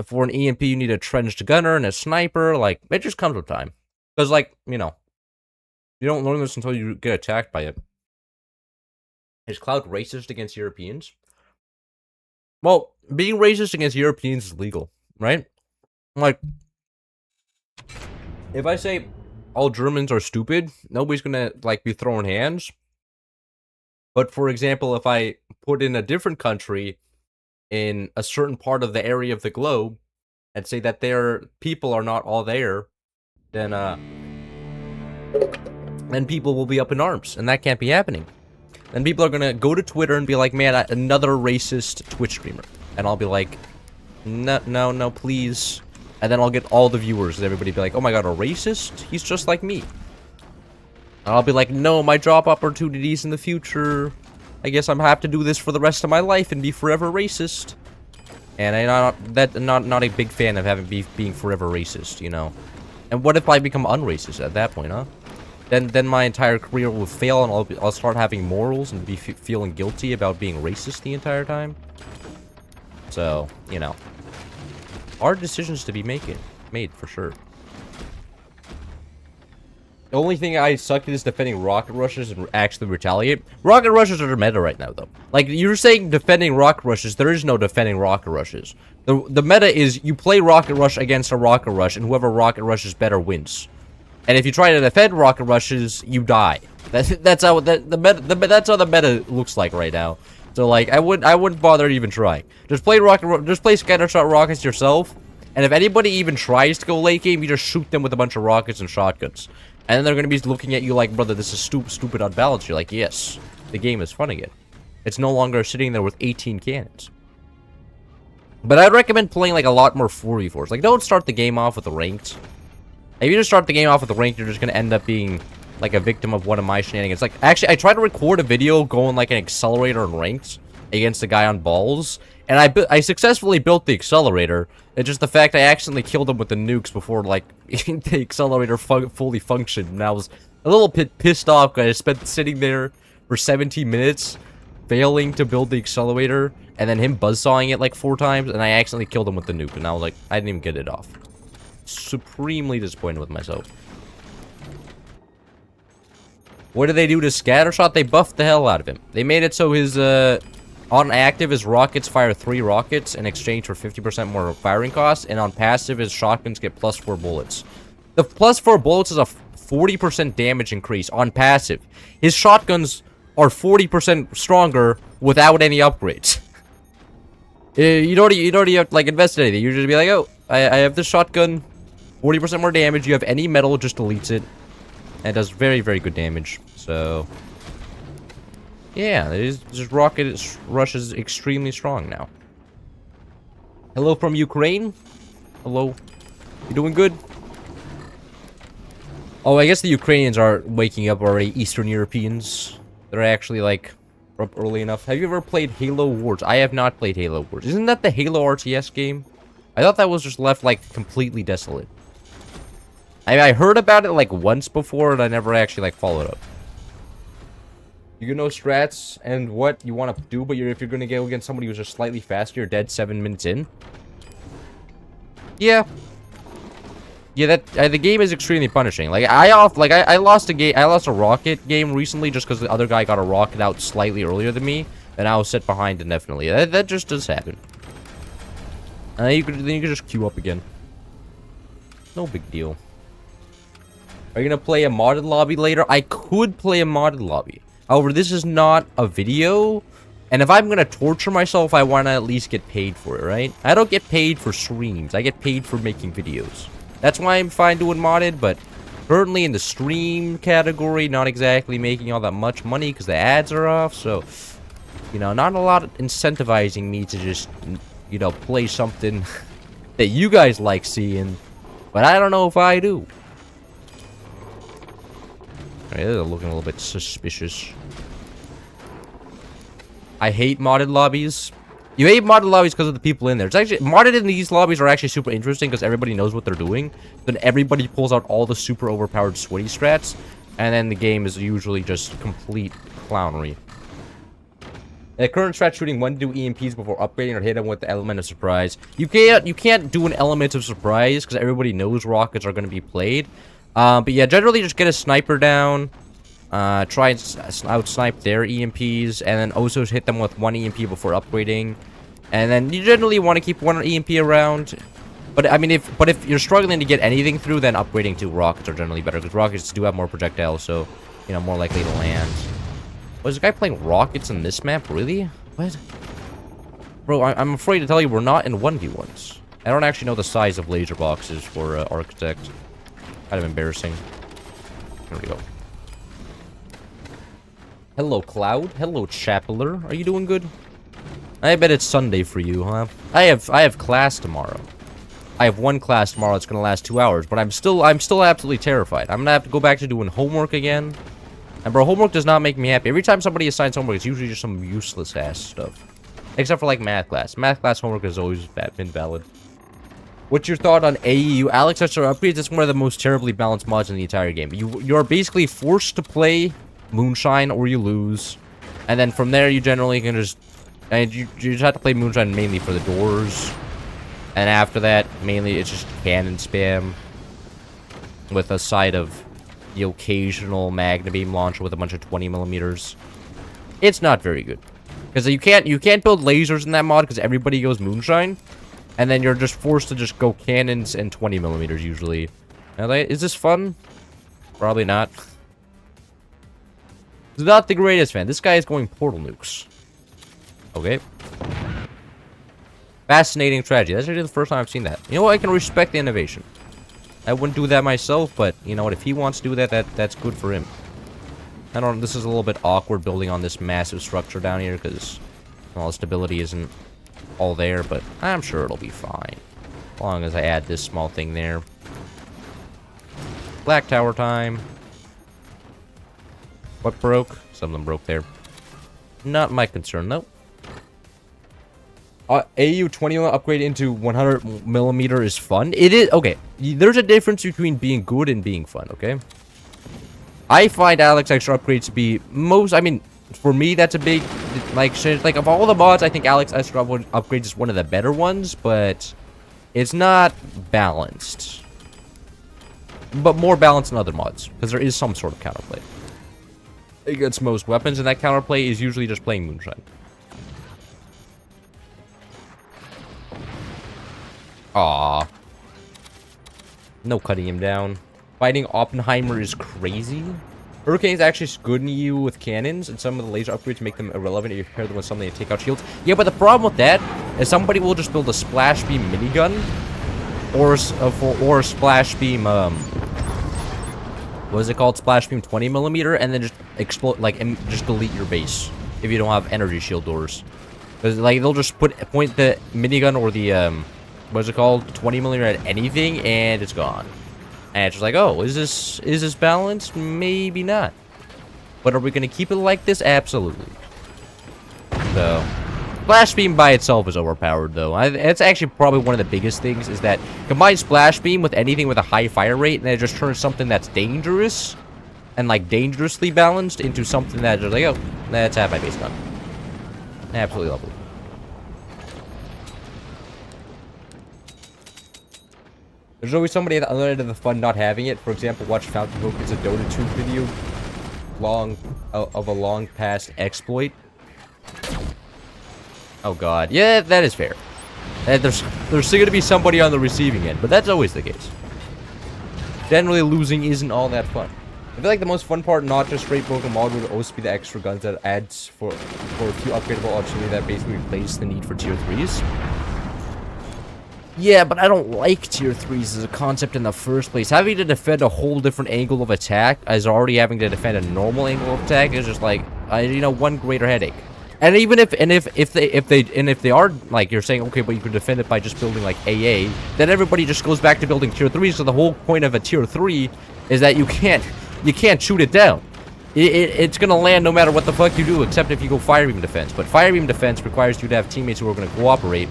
For an EMP, you need a trenched gunner and a sniper. Like, it just comes with time. Because, like, you don't learn this until you get attacked by it. Is Cloud racist against Europeans? Well, being racist against Europeans is legal, right? Like, if I say all Germans are stupid, nobody's gonna, like, be throwing hands. But, for example, if I put in a different country in a certain part of the area of the globe and say that their people are not all there, then people will be up in arms, and that can't be happening. Then people are gonna go to Twitter and be like, man, another racist Twitch streamer. And I'll be like, no, please. And then I'll get all the viewers, and everybody be like, oh my god, a racist? He's just like me. And I'll be like, no, my job opportunities in the future. I guess I'm have to do this for the rest of my life and be forever racist. And I'm not a big fan of being forever racist, And what if I become unracist at that point, huh? Then my entire career will fail, and I'll start having morals and be feeling guilty about being racist the entire time. So, hard decisions to be made for sure. The only thing I suck at is defending rocket rushes and actually retaliate. Rocket rushes are meta right now, though. Like, you're saying defending rocket rushes, there is no defending rocket rushes. The meta is you play rocket rush against a rocket rush, and whoever rocket rushes better wins. And if you try to defend rocket rushes, you die. That's how that's how the meta looks like right now. So like, I wouldn't bother even trying. Just play scattershot rockets yourself. And if anybody even tries to go late game, you just shoot them with a bunch of rockets and shotguns. And then they're gonna be looking at you like, brother, this is stupid unbalanced. You're like, yes, the game is fun again. It's no longer sitting there with 18 cannons. But I'd recommend playing like a lot more 4v4s. Like, don't start the game off with a ranked. If you just start the game off with a rank, you're just going to end up being, like, a victim of one of my shenanigans. Like, actually, I tried to record a video going, like, an accelerator in ranked against a guy on balls, and I successfully built the accelerator. It's just the fact I accidentally killed him with the nukes before, like, the accelerator fully functioned, and I was a little bit pissed off because I spent sitting there for 17 minutes failing to build the accelerator, and then him buzzsawing it, like, 4 times, and I accidentally killed him with the nuke, and I was like, I didn't even get it off. Supremely disappointed with myself. What did they do to Scattershot? They buffed the hell out of him. They made it so his, on active, his rockets fire 3 rockets in exchange for 50% more firing costs, and on passive, his shotguns get +4 bullets. The +4 bullets is a 40% damage increase on passive. His shotguns are 40% stronger without any upgrades. You don't have to, like, invest in anything. You just be like, oh, I have this shotgun, 40% more damage. You have any metal, it just deletes it. And it does very, very good damage. So, yeah, this rocket rush is extremely strong now. Hello from Ukraine. Hello. You doing good? Oh, I guess the Ukrainians are waking up already. Eastern Europeans. They're actually, like, up early enough. Have you ever played Halo Wars? I have not played Halo Wars. Isn't that the Halo RTS game? I thought that was just left, like, completely desolate. I heard about it, like, once before, and I never actually, like, followed up. You know strats and what you want to do, but if you're going to go against somebody who's just slightly faster, you're dead 7 minutes in. Yeah. Yeah, the game is extremely punishing. Like, I lost a rocket game recently just because the other guy got a rocket out slightly earlier than me, and I was set behind indefinitely. That just does happen. Then you could just queue up again. No big deal. Are you gonna play a modded lobby later? I could play a modded lobby. However, this is not a video And if I'm gonna torture myself, I want to at least get paid for it, right? I don't get paid for streams. I get paid for making videos. That's why I'm fine doing modded, but currently in the stream category, not exactly making all that much money because the ads are off. So, you know, not a lot of incentivizing me to just, you know, play something that you guys like seeing. But I don't know if I do. Alright, they're looking a little bit suspicious. I hate modded lobbies. You hate modded lobbies because of the people in there. It's actually modded in these lobbies are actually super interesting because everybody knows what they're doing. Then everybody pulls out all the super overpowered sweaty strats, and then the game is usually just complete clownery. The current strat shooting when to do EMPs before upgrading or hit them with the element of surprise. You can't do an element of surprise because everybody knows rockets are going to be played. But yeah, generally just get a sniper down. Try and out-snipe their EMPs, and then also hit them with one EMP before upgrading. And then you generally want to keep one EMP around. But I mean, if you're struggling to get anything through, then upgrading to rockets are generally better, because rockets do have more projectiles, so you know, more likely to land. Was this guy playing rockets in this map? Really? What? Bro, I'm afraid to tell you we're not in 1v1s. I don't actually know the size of laser boxes for Architect. Kind of embarrassing. There we go. Hello, Cloud. Hello, Chapeler. Are you doing good? I bet it's Sunday for you, huh? I have class tomorrow. I have one class tomorrow that's gonna last 2 hours, but I'm still absolutely terrified. I'm gonna have to go back to doing homework again. And bro, homework does not make me happy. Every time somebody assigns homework, it's usually just some useless ass stuff. Except for like math class. Math class homework has always been valid. What's your thought on AEU? Alex Extra Upgrades? It's one of the most terribly balanced mods in the entire game. You're basically forced to play Moonshine or you lose, and then from there you generally can just, and you just have to play Moonshine mainly for the doors, and after that mainly it's just cannon spam with a side of the occasional Magna Beam launcher with a bunch of 20mm. It's not very good because you can't build lasers in that mod because everybody goes Moonshine, and then you're just forced to just go cannons and 20mm usually. Now, is this fun? Probably not. He's not the greatest fan. This guy is going portal nukes. Okay. Fascinating strategy. That's actually the first time I've seen that. You know what? I can respect the innovation. I wouldn't do that myself, but you know what? If he wants to do that, that's good for him. I don't. This is a little bit awkward building on this massive structure down here because all the stability isn't all there, but I'm sure it'll be fine as long as I add this small thing there. Black tower time. What broke? Something broke there. Not my concern, though. AU 20 upgrade into 100mm is fun. It is. Okay, there's a difference between being good and being fun, okay? I find Alex Extra upgrades to be most... I mean, for me, that's a big... Like, of all the mods, I think Alex Extra upgrades is one of the better ones, but it's not balanced. But more balanced than other mods, because there is some sort of counterplay against most weapons, and that counterplay is usually just playing Moonshine. Aww. No cutting him down. Fighting Oppenheimer is crazy. Hurricane's actually good in you with cannons, and some of the laser upgrades make them irrelevant if you pair them with something to take out shields. Yeah, but the problem with that is somebody will just build a splash beam minigun, or a splash beam, what is it called? Splash beam 20mm, and then just explode, like, and just delete your base if you don't have energy shield doors. Because, like, they'll just point the minigun or the, what is it called? 20mm at anything, and it's gone. And it's just like, oh, is this balanced? Maybe not. But are we going to keep it like this? Absolutely. So, Splash Beam by itself is overpowered, though. It's actually probably one of the biggest things, is that combine Splash Beam with anything with a high fire rate, and then it just turns something that's dangerous and, like, dangerously balanced into something that's just like, oh, that's half my base done. Absolutely lovely. There's always somebody at the other end of the fun not having it. For example, watch Fountain Hook. It's a Dota 2 video of a long past exploit. Oh god. Yeah, that is fair. There's still going to be somebody on the receiving end, but that's always the case. Generally, losing isn't all that fun. I feel like the most fun part, not just straight broken mod, would also be the extra guns that adds for a few upgradable opportunity that basically replace the need for tier 3s. Yeah, but I don't like tier 3s as a concept in the first place. Having to defend a whole different angle of attack as already having to defend a normal angle of attack is just like, you know, one greater headache. And even if they are like you're saying, okay, but you can defend it by just building like AA, then everybody just goes back to building tier 3s. So the whole point of a tier 3 is that you can't shoot it down. It's gonna land no matter what the fuck you do, except if you go fire beam defense. But fire beam defense requires you to have teammates who are gonna cooperate,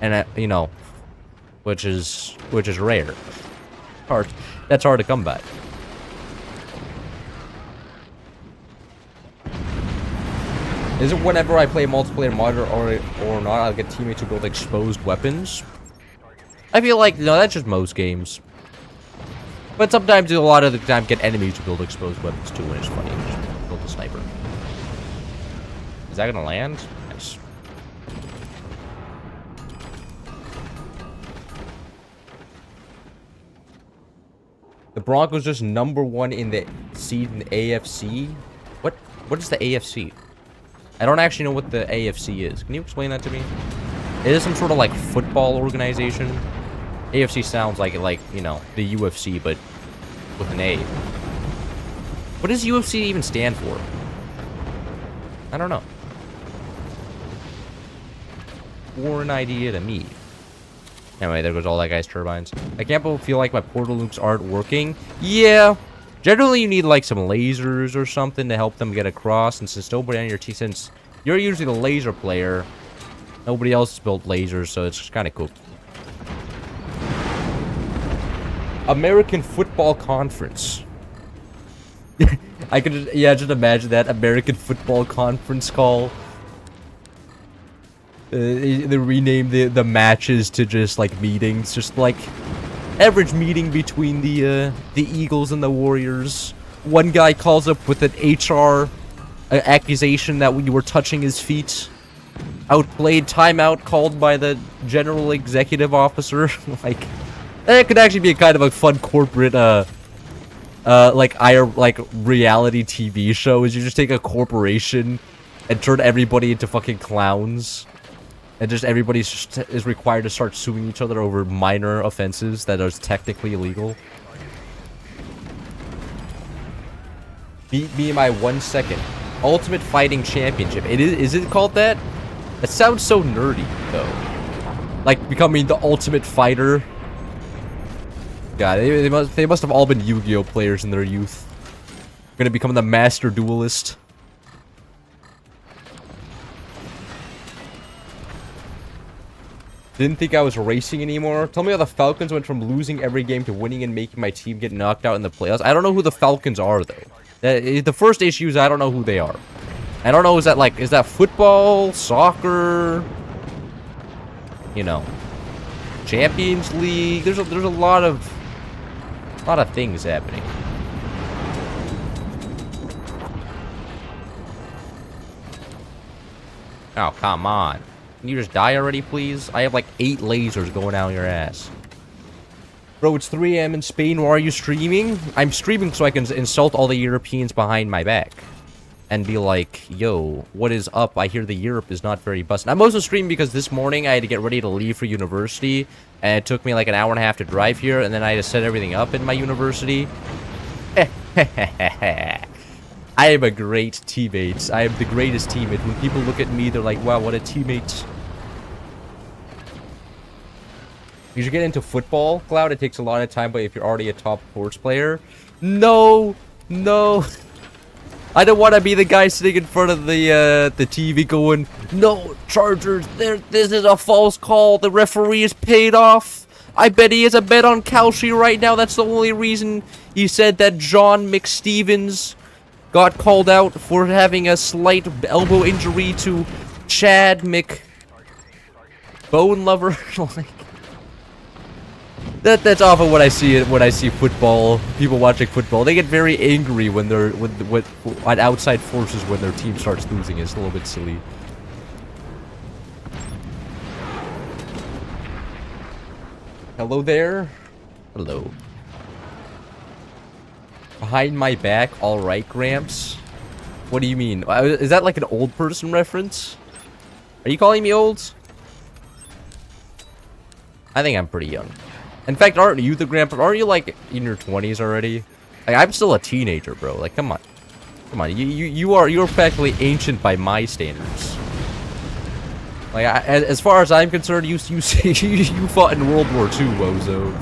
and you know, which is rare. That's hard to come by. Is it whenever I play multiplayer mod or not, I'll get teammates who build exposed weapons? I feel like, no, that's just most games. But sometimes, a lot of the time, get enemies to build exposed weapons too, and it's funny. Just build a sniper. Is that gonna land? Nice. The Broncos just #1 in the seed in the AFC. What is the AFC? I don't actually know what the AFC is. Can you explain that to me? It is some sort of like football organization. AFC sounds like you know, the UFC, but with an A. What does UFC even stand for? I don't know. Foreign idea to me. Anyway, there goes all that guy's turbines. I can't feel like my portal loops aren't working. Yeah. Generally, you need like some lasers or something to help them get across. And since nobody on your team, since you're usually the laser player, nobody else has built lasers, so it's just kind of cool. American Football Conference. I could just imagine that American Football Conference call. They rename the matches to just like meetings, just like average meeting between the Eagles and the Warriors. One guy calls up with an HR accusation that we were touching his feet. Outplayed, timeout called by the general executive officer. Like, that could actually be a kind of a fun corporate like reality TV show. Is you just take a corporation and turn everybody into fucking clowns. And just everybody is required to start suing each other over minor offenses that are technically illegal. Beat me in my 1 second. Ultimate Fighting Championship. Is it called that? It sounds so nerdy, though. Like becoming the ultimate fighter. God, they must have all been Yu-Gi-Oh players in their youth. Gonna become the master duelist. Didn't think I was racing anymore. Tell me how the Falcons went from losing every game to winning and making my team get knocked out in the playoffs. I don't know who the Falcons are, though. The first issue is I don't know who they are. I don't know, is that football, soccer, you know, Champions League? There's a lot of things happening. Oh, come on. Can you just die already, please? I have like 8 lasers going out your ass. Bro, it's 3 AM in Spain. Why are you streaming? I'm streaming so I can insult all the Europeans behind my back. And be like, yo, what is up? I hear the Europe is not very busted. I'm also streaming because this morning I had to get ready to leave for university. And it took me like an hour and a half to drive here. And then I had to set everything up in my university. I am a great teammate. I am the greatest teammate. When people look at me, they're like, wow, what a teammate. You should get into football, Cloud. It takes a lot of time, but if you're already a top sports player... No! No! I don't want to be the guy sitting in front of the TV going, no, Chargers, this is a false call. The referee is paid off. I bet he has a bet on Kalshi right now. That's the only reason he said that John McStevens got called out for having a slight elbow injury to Chad Bone Lover. Like, that's often what I see when I see football. People watching football, they get very angry when they're at outside forces when their team starts losing. It's a little bit silly. Hello there. Hello. Behind my back, all right, Gramps. What do you mean? Is that like an old person reference? Are you calling me old? I think I'm pretty young. In fact, aren't you the grandpa? Aren't you like in your 20s already? Like, I'm still a teenager, bro. Like, come on. Come on. You're practically ancient by my standards. Like, as far as I'm concerned, you fought in World War II, Wozo.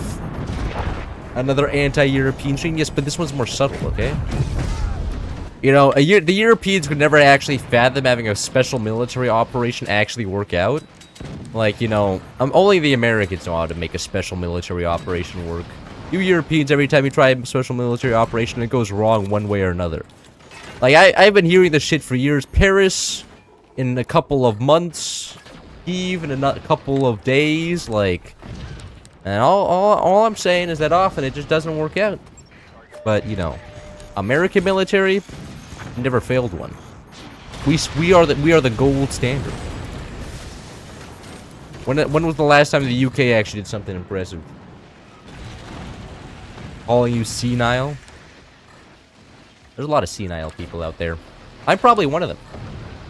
Another anti-European thing, yes, but this one's more subtle, okay? You know, the Europeans could never actually fathom having a special military operation actually work out. Like, you know, only the Americans know how to make a special military operation work. You Europeans, every time you try a special military operation, it goes wrong one way or another. Like, I've been hearing this shit for years. Paris, in a couple of months. Kyiv, in a couple of days. Like, and all I'm saying is that often it just doesn't work out. But, you know, American military never failed one. We are the gold standard. When was the last time the UK actually did something impressive? Calling you senile? There's a lot of senile people out there. I'm probably one of them.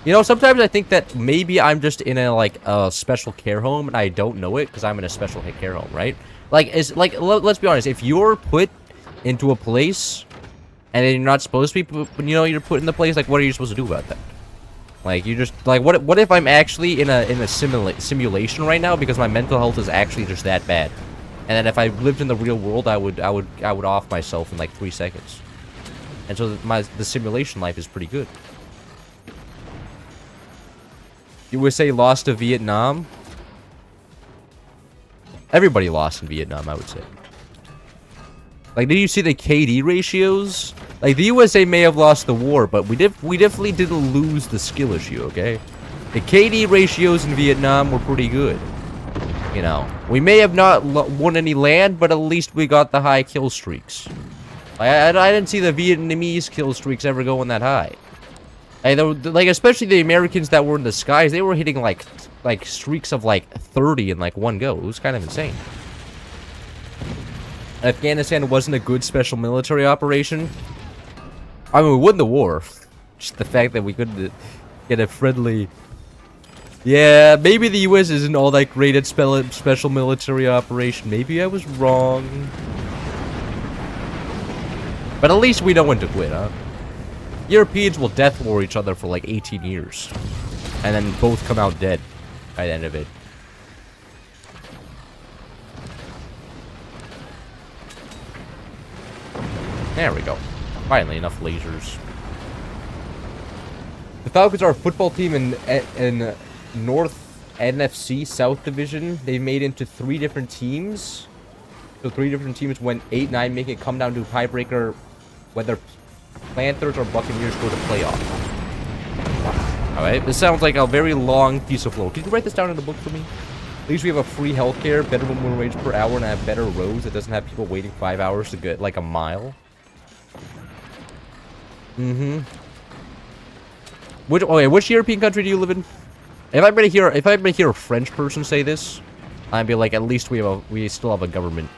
You know, sometimes I think that maybe I'm just in a special care home and I don't know it because I'm in a special care home, right? Like, let's be honest. If you're put into a place and then you're not supposed to be, you know, you're put in the place, like, what are you supposed to do about that? Like, you just, like, what if I'm actually in a simulation right now because my mental health is actually just that bad? And then if I lived in the real world, I would off myself in like 3 seconds. And so the simulation life is pretty good. USA lost to Vietnam. Everybody lost in Vietnam, I would say. Like, did you see the KD ratios? Like, the USA may have lost the war, but we definitely didn't lose the skill issue, okay? The KD ratios in Vietnam were pretty good. You know, we may have not won any land, but at least we got the high kill streaks. I didn't see the Vietnamese kill streaks ever going that high. Like, especially the Americans that were in the skies, they were hitting like streaks of like 30 in like one go. It was kind of insane. Afghanistan wasn't a good special military operation. I mean, we won the war. Just the fact that we couldn't get a friendly... Yeah, maybe the US isn't all that great at special military operation. Maybe I was wrong. But at least we know when to quit, huh? Europeans will death war each other for like 18 years. And then both come out dead by the end of it. There we go. Finally, enough lasers. The Falcons are a football team in North NFC South Division. They made into 3 different teams. So 3 different teams went 8-9, making it come down to a tiebreaker whether Panthers or Buccaneers go to playoff. Alright, this sounds like a very long piece of lore. Can you write this down in the book for me? At least we have a free healthcare, better minimum wage per hour, and have better roads that doesn't have people waiting 5 hours to get like a mile. Which European country do you live in? If I'm gonna hear a French person say this, I'd be like, at least we still have a government.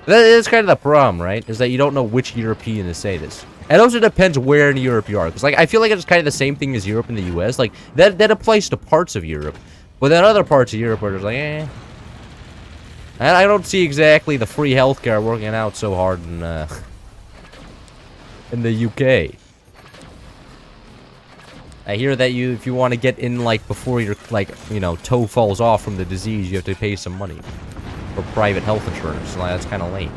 That is kind of the problem, right? Is that you don't know which European to say this. It also depends where in Europe you are, because like I feel like it's kind of the same thing as Europe and the US. Like that applies to parts of Europe, but then other parts of Europe are just like, eh. And I don't see exactly the free healthcare working out so hard in the UK. I hear that if you want to get in like before your toe falls off from the disease, you have to pay some money for private health insurance. Like, that's kind of lame.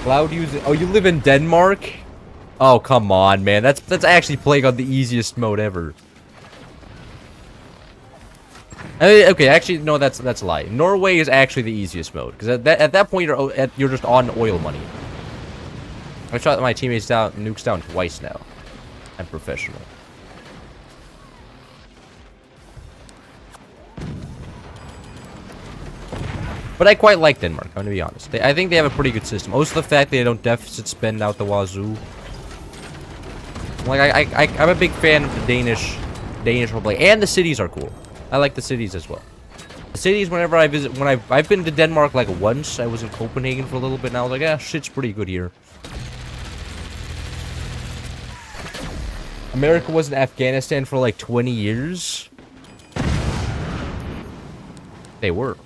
Cloud using. Oh, you live in Denmark? Oh, come on, man. That's actually playing on the easiest mode ever. Okay, actually, no, that's a lie. Norway is actually the easiest mode because at that point you're just on oil money. I shot my teammates down, nukes down twice now. I'm professional. But I quite like Denmark, I'm gonna be honest. I think they have a pretty good system. Also the fact they don't deficit spend out the wazoo. Like I'm a big fan of the Danish Republic, and the cities are cool. I like the cities as well. cities, whenever I visit, I've been to Denmark like once. I was in Copenhagen for a little bit, and I was like, yeah, shit's pretty good here. America was in Afghanistan for like 20 years. They were.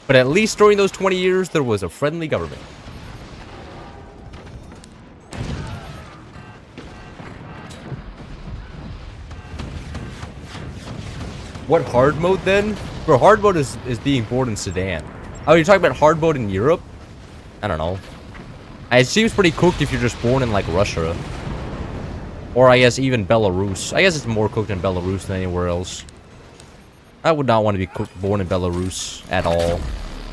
But at least during those 20 years, there was a friendly government. What hard mode then? Bro, hard mode is being born in Sudan. Oh, you're talking about hard mode in Europe? I don't know. It seems pretty cooked if you're just born in like Russia. Or I guess even Belarus. I guess it's more cooked in Belarus than anywhere else. I would not want to be born in Belarus at all.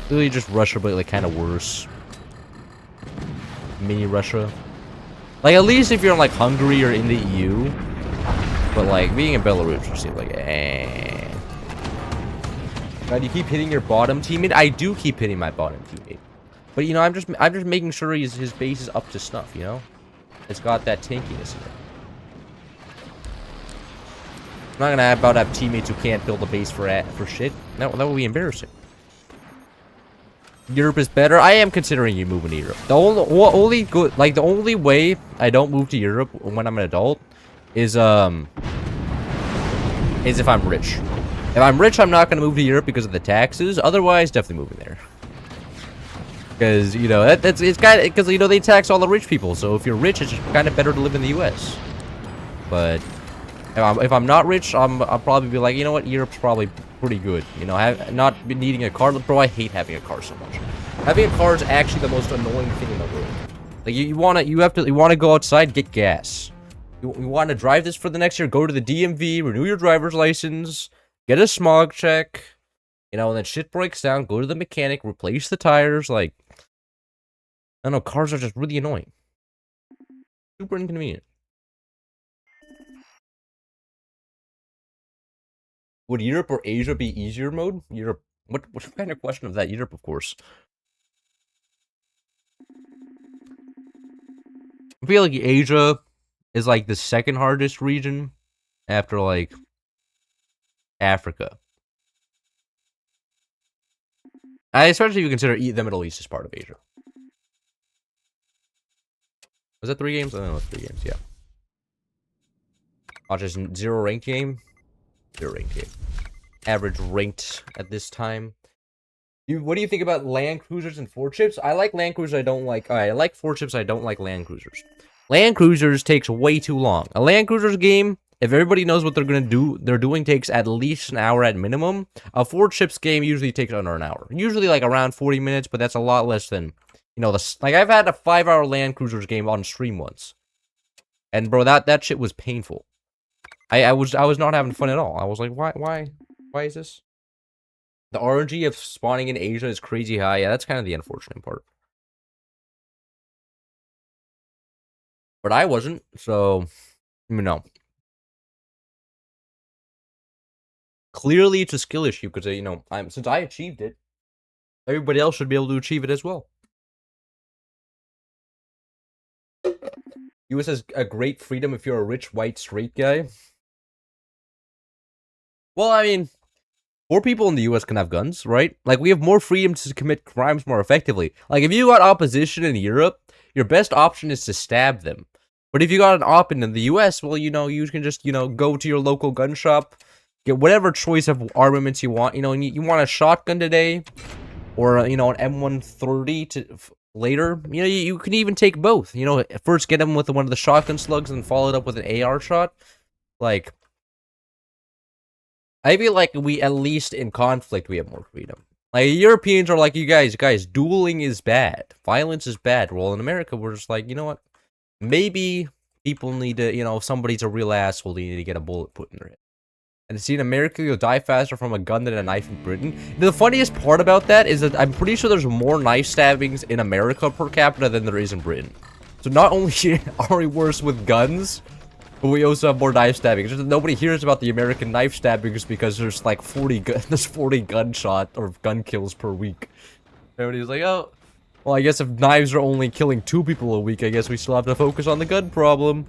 Really just Russia, but like kind of worse. Mini Russia. Like at least if you're in like Hungary or in the EU. But like being in Belarus just seems like God, you keep hitting your bottom teammate? I do keep hitting my bottom teammate. But you know, I'm just making sure his base is up to snuff, you know? It's got that tankiness in it. I'm not gonna have teammates who can't build a base for shit. That would be embarrassing. Europe is better. I am considering you moving to Europe. The only way I don't move to Europe when I'm an adult is if I'm rich. If I'm rich, I'm not gonna move to Europe because of the taxes. Otherwise, definitely moving there. Because you know it's kind of because you know they tax all the rich people. So if you're rich, it's just kind of better to live in the U.S. But if I'm not rich, I'll probably be like, you know what, Europe's probably pretty good. You know, not needing a car. Bro, I hate having a car so much. Having a car is actually the most annoying thing in the world. Like you wanna go outside, get gas. You want to drive this for the next year, go to the DMV, renew your driver's license, get a smog check, you know, and then shit breaks down, go to the mechanic, replace the tires, like, I don't know, cars are just really annoying. Super inconvenient. Would Europe or Asia be easier mode? Europe, what kind of question of that? Europe, of course. I feel like Asia is like the second hardest region after like Africa. Especially if you consider the Middle East as part of Asia. Was that 3 games? I don't know, it's 3 games, yeah. Oh, just 0 ranked game? 0 ranked game. Average ranked at this time. What do you think about Land Cruisers and 4 chips? I like Land Cruisers, I don't like... Alright, I like 4 chips, I don't like Land Cruisers. Land Cruisers takes way too long. A Land Cruisers game, if everybody knows what they're doing takes at least an hour at minimum. A 4 chips game usually takes under an hour. Usually like around 40 minutes, but that's a lot less than, you know, like I've had a 5-hour Land Cruisers game on stream once. And bro, that shit was painful. I was not having fun at all. I was like, why is this? The RNG of spawning in Asia is crazy high. Yeah, that's kind of the unfortunate part. But I wasn't, so, you know. Clearly, it's a skill issue, because, you know, since I achieved it, everybody else should be able to achieve it as well. US has a great freedom if you're a rich, white, straight guy. Well, I mean, more people in the US can have guns, right? Like, we have more freedom to commit crimes more effectively. Like, if you got opposition in Europe, your best option is to stab them. But if you got an op in the US, well, you know, you can just, you know, go to your local gun shop, get whatever choice of armaments you want. You know, you want a shotgun today, or, you know, an M130 later. You know, you can even take both. You know, first get them with one of the shotgun slugs and follow it up with an AR shot. Like, I feel like we, at least in conflict, we have more freedom. Like, Europeans are like, you guys, dueling is bad. Violence is bad. Well, in America, we're just like, you know what? Maybe people need to, you know, if somebody's a real asshole, they need to get a bullet put in their head. And see, in America, you'll die faster from a gun than a knife in Britain. The funniest part about that is that I'm pretty sure there's more knife stabbings in America per capita than there is in Britain. So not only are we worse with guns, but we also have more knife stabbings. Just nobody hears about the American knife stabbings because there's like 40 gunshot or gun kills per week. Everybody's like, oh, well, I guess if knives are only killing 2 people a week, I guess we still have to focus on the gun problem.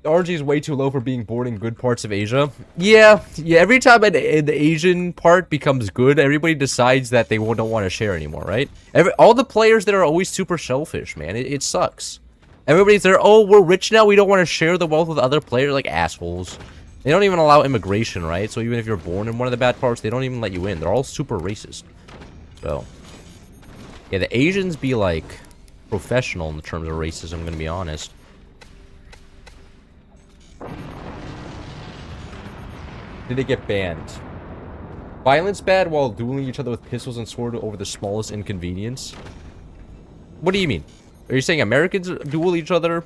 The RNG is way too low for being born in good parts of Asia. Yeah. Every time the Asian part becomes good, everybody decides that they don't want to share anymore, right? All the players that are always super selfish, man. It sucks. Everybody's there, oh, we're rich now, we don't want to share the wealth with other players, like assholes. They don't even allow immigration, right? So even if you're born in one of the bad parts, they don't even let you in. They're all super racist. So, yeah, the Asians be, like, professional in terms of racism, I'm gonna be honest. Did they get banned? Violence bad while dueling each other with pistols and sword over the smallest inconvenience? What do you mean? Are you saying Americans duel each other?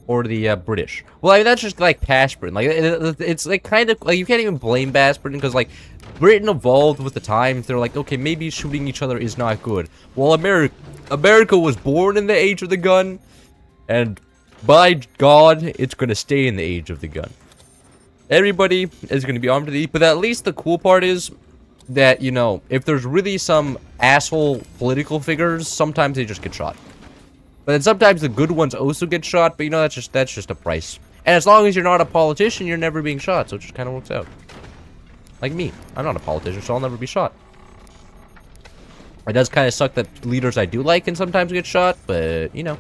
Or the British? Well, I mean, that's just like past Britain. Like, it's like kind of like you can't even blame past Britain because like Britain evolved with the times. They're like, okay, maybe shooting each other is not good. Well, America was born in the age of the gun, and by God, it's gonna stay in the age of the gun. Everybody is gonna be armed to the teeth, but at least the cool part is that, you know, if there's really some asshole political figures, sometimes they just get shot. But then sometimes the good ones also get shot, but you know, that's just a price. And as long as you're not a politician, you're never being shot, so it just kind of works out. Like me. I'm not a politician, so I'll never be shot. It does kind of suck that leaders I do like can sometimes get shot, but, you know,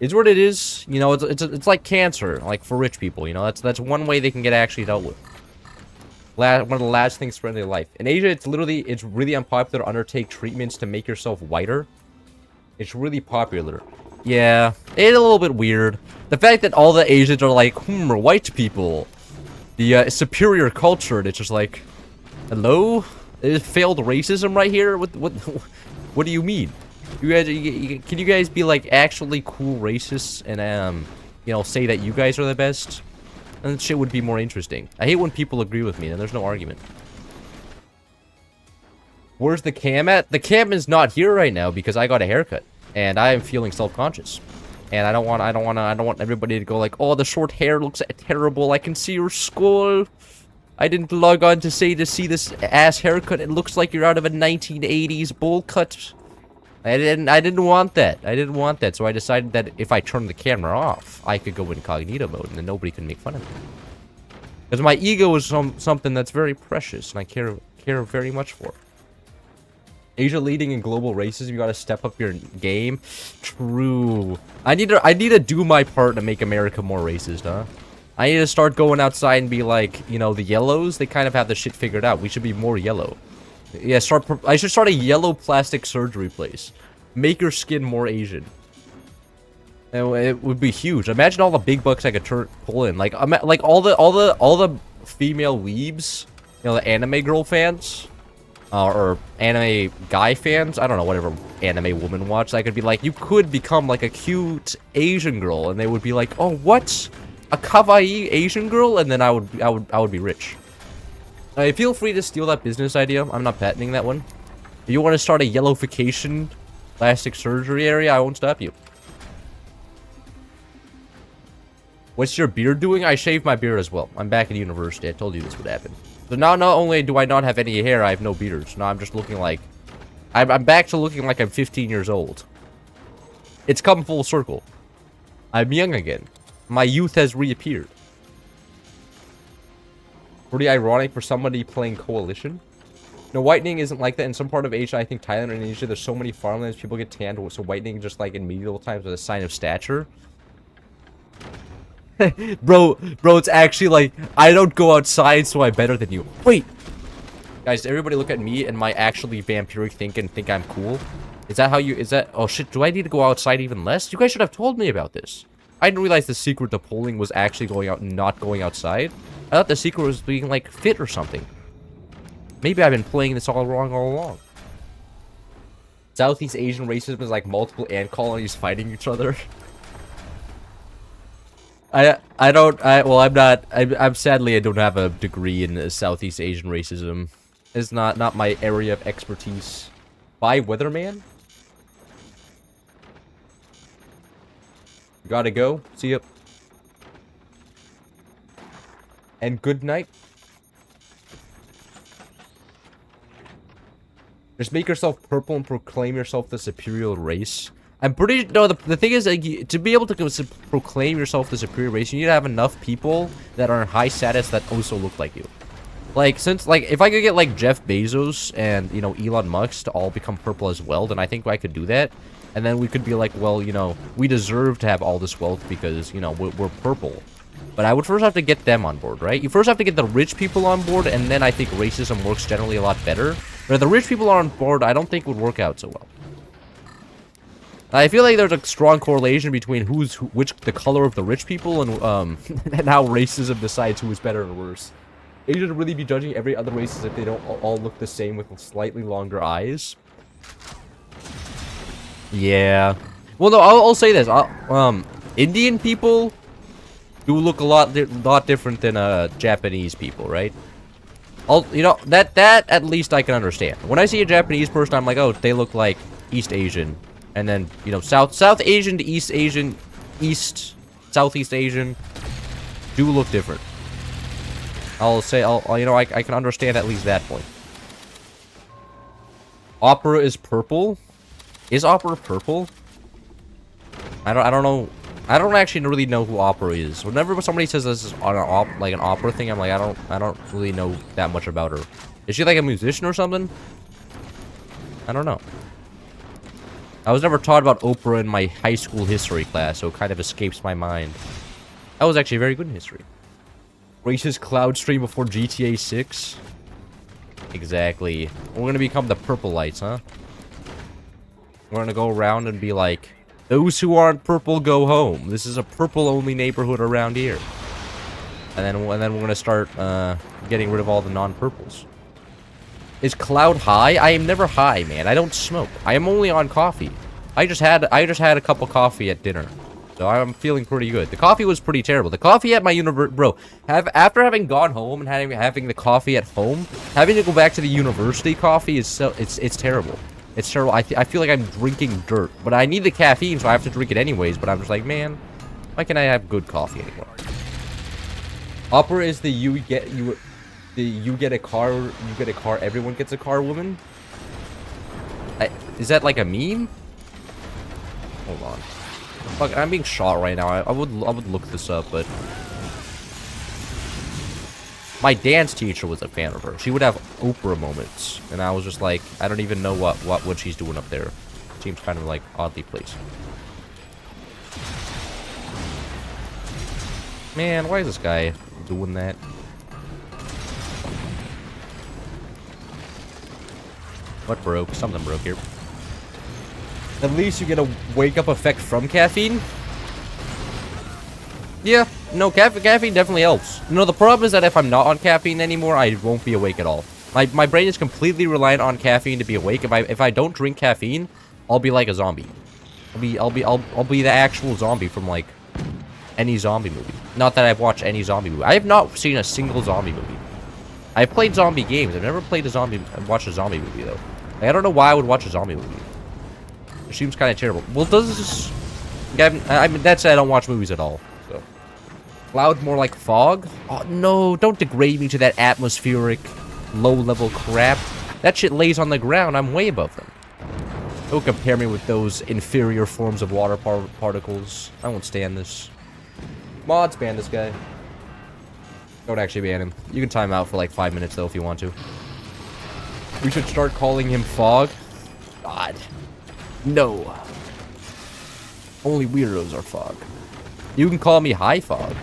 it's what it is. You know, it's like cancer, like for rich people, you know, that's one way they can get actually dealt with. One of the last things for their life. In Asia, it's really unpopular to undertake treatments to make yourself whiter. It's really popular. Yeah, it's a little bit weird. The fact that all the Asians are like, white people. The superior culture, and it's just like, hello? Is failed racism right here? What do you mean? You guys, can you guys be like actually cool racists and you know, say that you guys are the best? And shit would be more interesting. I hate when people agree with me, and there's no argument. Where's the cam at? The cam is not here right now because I got a haircut, and I am feeling self-conscious. And I don't want everybody to go like, oh, the short hair looks terrible. I can see your skull. I didn't log on to see this ass haircut. It looks like you're out of a 1980s bowl cut. I didn't want that. I didn't want that. So I decided that if I turned the camera off, I could go incognito mode and then nobody can make fun of me. Because my ego is something that's very precious and I care very much for. Asia leading in global racism, you gotta step up your game. True. I need to do my part to make America more racist, huh? I need to start going outside and be like, you know, the yellows, they kind of have the shit figured out. We should be more yellow. Yeah, I should start a yellow plastic surgery place. Make your skin more Asian. It would be huge. Imagine all the big bucks I could pull in. Like all the female weebs, you know, the anime girl fans, or anime guy fans. I don't know, whatever anime woman watch. I could be like, you could become like a cute Asian girl, and they would be like, oh, what? A kawaii Asian girl? And then I would be rich. Feel free to steal that business idea. I'm not patenting that one. If you want to start a yellowification plastic surgery area, I won't stop you. What's your beard doing? I shaved my beard as well. I'm back at university. I told you this would happen. So now not only do I not have any hair, I have no beards. Now I'm just looking like... I'm back to looking like I'm 15 years old. It's come full circle. I'm young again. My youth has reappeared. Pretty ironic for somebody playing Coalition. No, whitening isn't like that in some part of Asia. I think Thailand and Indonesia, there's so many farmlands, people get tanned, so whitening just like in medieval times was a sign of stature. bro, it's actually like, I don't go outside, so I'm better than you. Wait! Guys, everybody look at me and my actually vampiric think I'm cool? Is that how you, oh shit, do I need to go outside even less? You guys should have told me about this. I didn't realize the secret to polling was actually going out and not going outside. I thought the secret was being, like, fit or something. Maybe I've been playing this all wrong all along. Southeast Asian racism is like multiple ant colonies fighting each other. I'm sadly, I don't have a degree in Southeast Asian racism. It's not my area of expertise. Bye, Weatherman? Gotta go. See ya. And good night. Just make yourself purple and proclaim yourself the superior race. I'm pretty no. The thing is, like, to be able to proclaim yourself the superior race, you need to have enough people that are in high status that also look like you. Like, since, like, if I could get, like, Jeff Bezos and, you know, Elon Musk to all become purple as well, then I think I could do that. And then we could be like, well, you know, we deserve to have all this wealth because, you know, we're purple. But I would first have to get them on board, right? You first have to get the rich people on board, and then I think racism works generally a lot better. But if the rich people are on board, I don't think it would work out so well. I feel like there's a strong correlation between the color of the rich people and and how racism decides who is better or worse. You should really be judging every other race as if they don't all look the same with slightly longer eyes. Yeah. Well, no, I'll say this. Indian people do look a lot different than Japanese people, right? You know, that at least I can understand. When I see a Japanese person, I'm like, oh, they look like East Asian. And then, you know, South Asian to East Asian, Southeast Asian do look different. You know, I can understand at least that point. Opera is purple? Is opera purple? I don't know. I don't actually really know who opera is. Whenever somebody says this is on an opera thing, I'm like, I don't really know that much about her. Is she like a musician or something? I don't know. I was never taught about Oprah in my high school history class, so it kind of escapes my mind. I was actually very good in history. Racist cloud stream before GTA 6? Exactly. We're gonna become the purple lights, huh? We're gonna go around and be like, those who aren't purple go home. This is a purple-only neighborhood around here. And then we're gonna start getting rid of all the non-purples. Is Cloud high? I am never high, man. I don't smoke. I am only on coffee. I just had a cup of coffee at dinner, so I'm feeling pretty good. The coffee was pretty terrible. The coffee at my bro. After having gone home and having the coffee at home, having to go back to the university coffee is it's terrible. It's terrible. I feel like I'm drinking dirt, but I need the caffeine, so I have to drink it anyways. But I'm just like, man, why can't I have good coffee anymore? Opera is the you get a car, everyone gets a car woman? Is that like a meme? Hold on. Fuck, I'm being shot right now. I would look this up, but my dance teacher was a fan of her. She would have Oprah moments, and I was just like, I don't even know what she's doing up there. Seems kind of like oddly placed. Man, why is this guy doing that? What broke? Something broke here. At least you get a wake-up effect from caffeine. Yeah, no, caffeine definitely helps. You know, the problem is that if I'm not on caffeine anymore, I won't be awake at all. My brain is completely reliant on caffeine to be awake. If I don't drink caffeine, I'll be like a zombie. I'll be the actual zombie from like any zombie movie. Not that I've watched any zombie movie. I have not seen a single zombie movie. I've played zombie games. I've never played watched a zombie movie though. Like, I don't know why I would watch a zombie movie. It seems kind of terrible. Well, does this? I mean, that said, I don't watch movies at all. So, cloud more like fog. Oh no! Don't degrade me to that atmospheric, low-level crap. That shit lays on the ground. I'm way above them. Don't compare me with those inferior forms of water particles. I won't stand this. Mods, ban this guy. Don't actually ban him. You can time out for like 5 minutes though if you want to. We should start calling him Fog. God. No. Only weirdos are Fog. You can call me High Fog.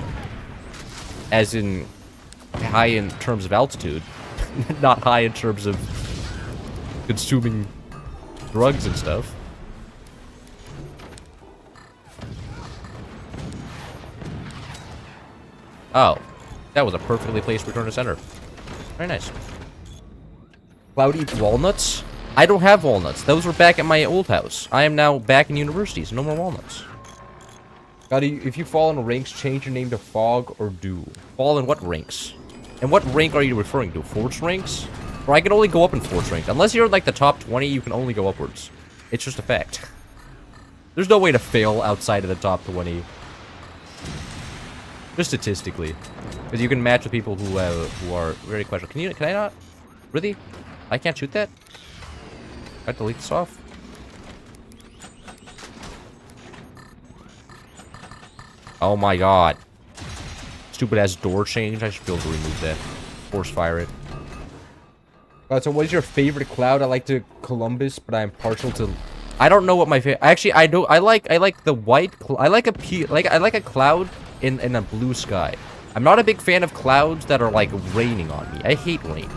As in high in terms of altitude. Not high in terms of consuming drugs and stuff. Oh. That was a perfectly placed return to center. Very nice. Cloud eats walnuts? I don't have walnuts. Those were back at my old house. I am now back in university, so no more walnuts. God, if you fall in ranks, change your name to Fog or Do. Fall in what ranks? And what rank are you referring to? Force ranks? Or I can only go up in force ranks. Unless you're in like the top 20, you can only go upwards. It's just a fact. There's no way to fail outside of the top 20. Just statistically. Because you can match with people who are very questionable. Can I not? Really? I can't shoot that? I delete this off? Oh my god. Stupid ass door change. I should be able to remove that. Force fire it. So what is your favorite cloud? I like to Columbus, but I'm partial to... I don't know what my favorite... Actually, I do. I like the white... I like a cloud in a blue sky. I'm not a big fan of clouds that are like raining on me. I hate rain.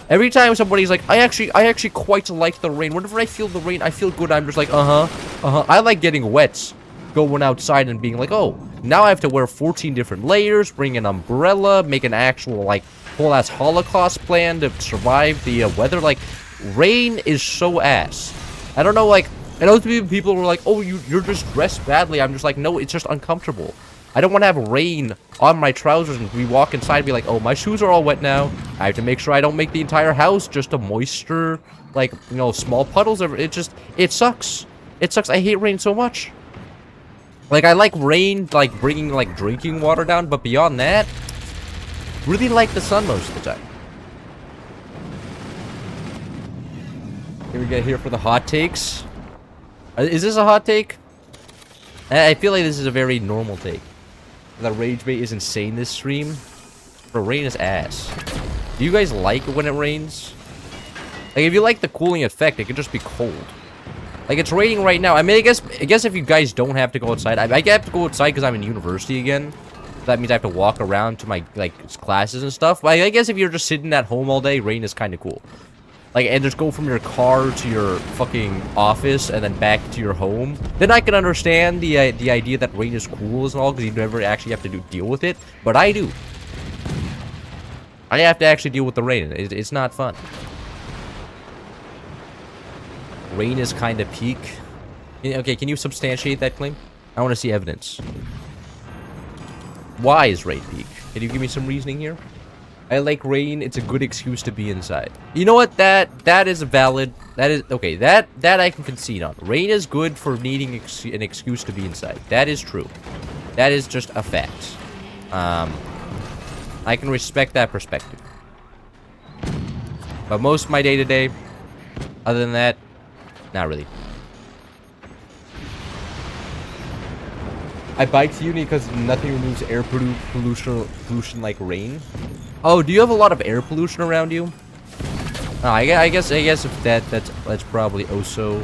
Every time somebody's like, I actually quite like the rain. Whenever I feel the rain, I feel good. I'm just like, I like getting wet. Going outside and being like, oh, now I have to wear 14 different layers, bring an umbrella, make an actual, like, whole-ass Holocaust plan to survive the weather. Like, rain is so ass. I don't know, like, I know people were like, oh, you're just dressed badly. I'm just like, no, it's just uncomfortable. I don't want to have rain on my trousers and we walk inside and be like, oh, my shoes are all wet now. I have to make sure I don't make the entire house just a moisture, like, you know, small puddles. It sucks. It sucks. I hate rain so much. Like, I like rain, like, bringing, like, drinking water down, but beyond that, really like the sun most of the time. Here we go, here for the hot takes. Is this a hot take? I feel like this is a very normal take. The rage bait is insane this stream. But rain is ass. Do you guys like when it rains? Like, if you like the cooling effect, it could just be cold. Like, it's raining right now. I mean, I guess if you guys don't have to go outside, I have to go outside because I'm in university again. That means I have to walk around to my, like, classes and stuff. But I guess if you're just sitting at home all day, rain is kind of cool. Like, and just go from your car to your fucking office and then back to your home. Then I can understand the idea that rain is cool and all because you never actually have to deal with it. But I do. I have to actually deal with the rain. It's not fun. Rain is kind of peak. Okay, can you substantiate that claim? I want to see evidence. Why is rain peak? Can you give me some reasoning here? I like rain. It's a good excuse to be inside. You know what? That is valid. That is okay. That I can concede on. Rain is good for needing an excuse to be inside. That is true. That is just a fact. I can respect that perspective. But most of my day-to-day, other than that, not really. I bike to uni because nothing removes air pollution like rain. Oh, do you have a lot of air pollution around you? Oh, I guess if that's probably also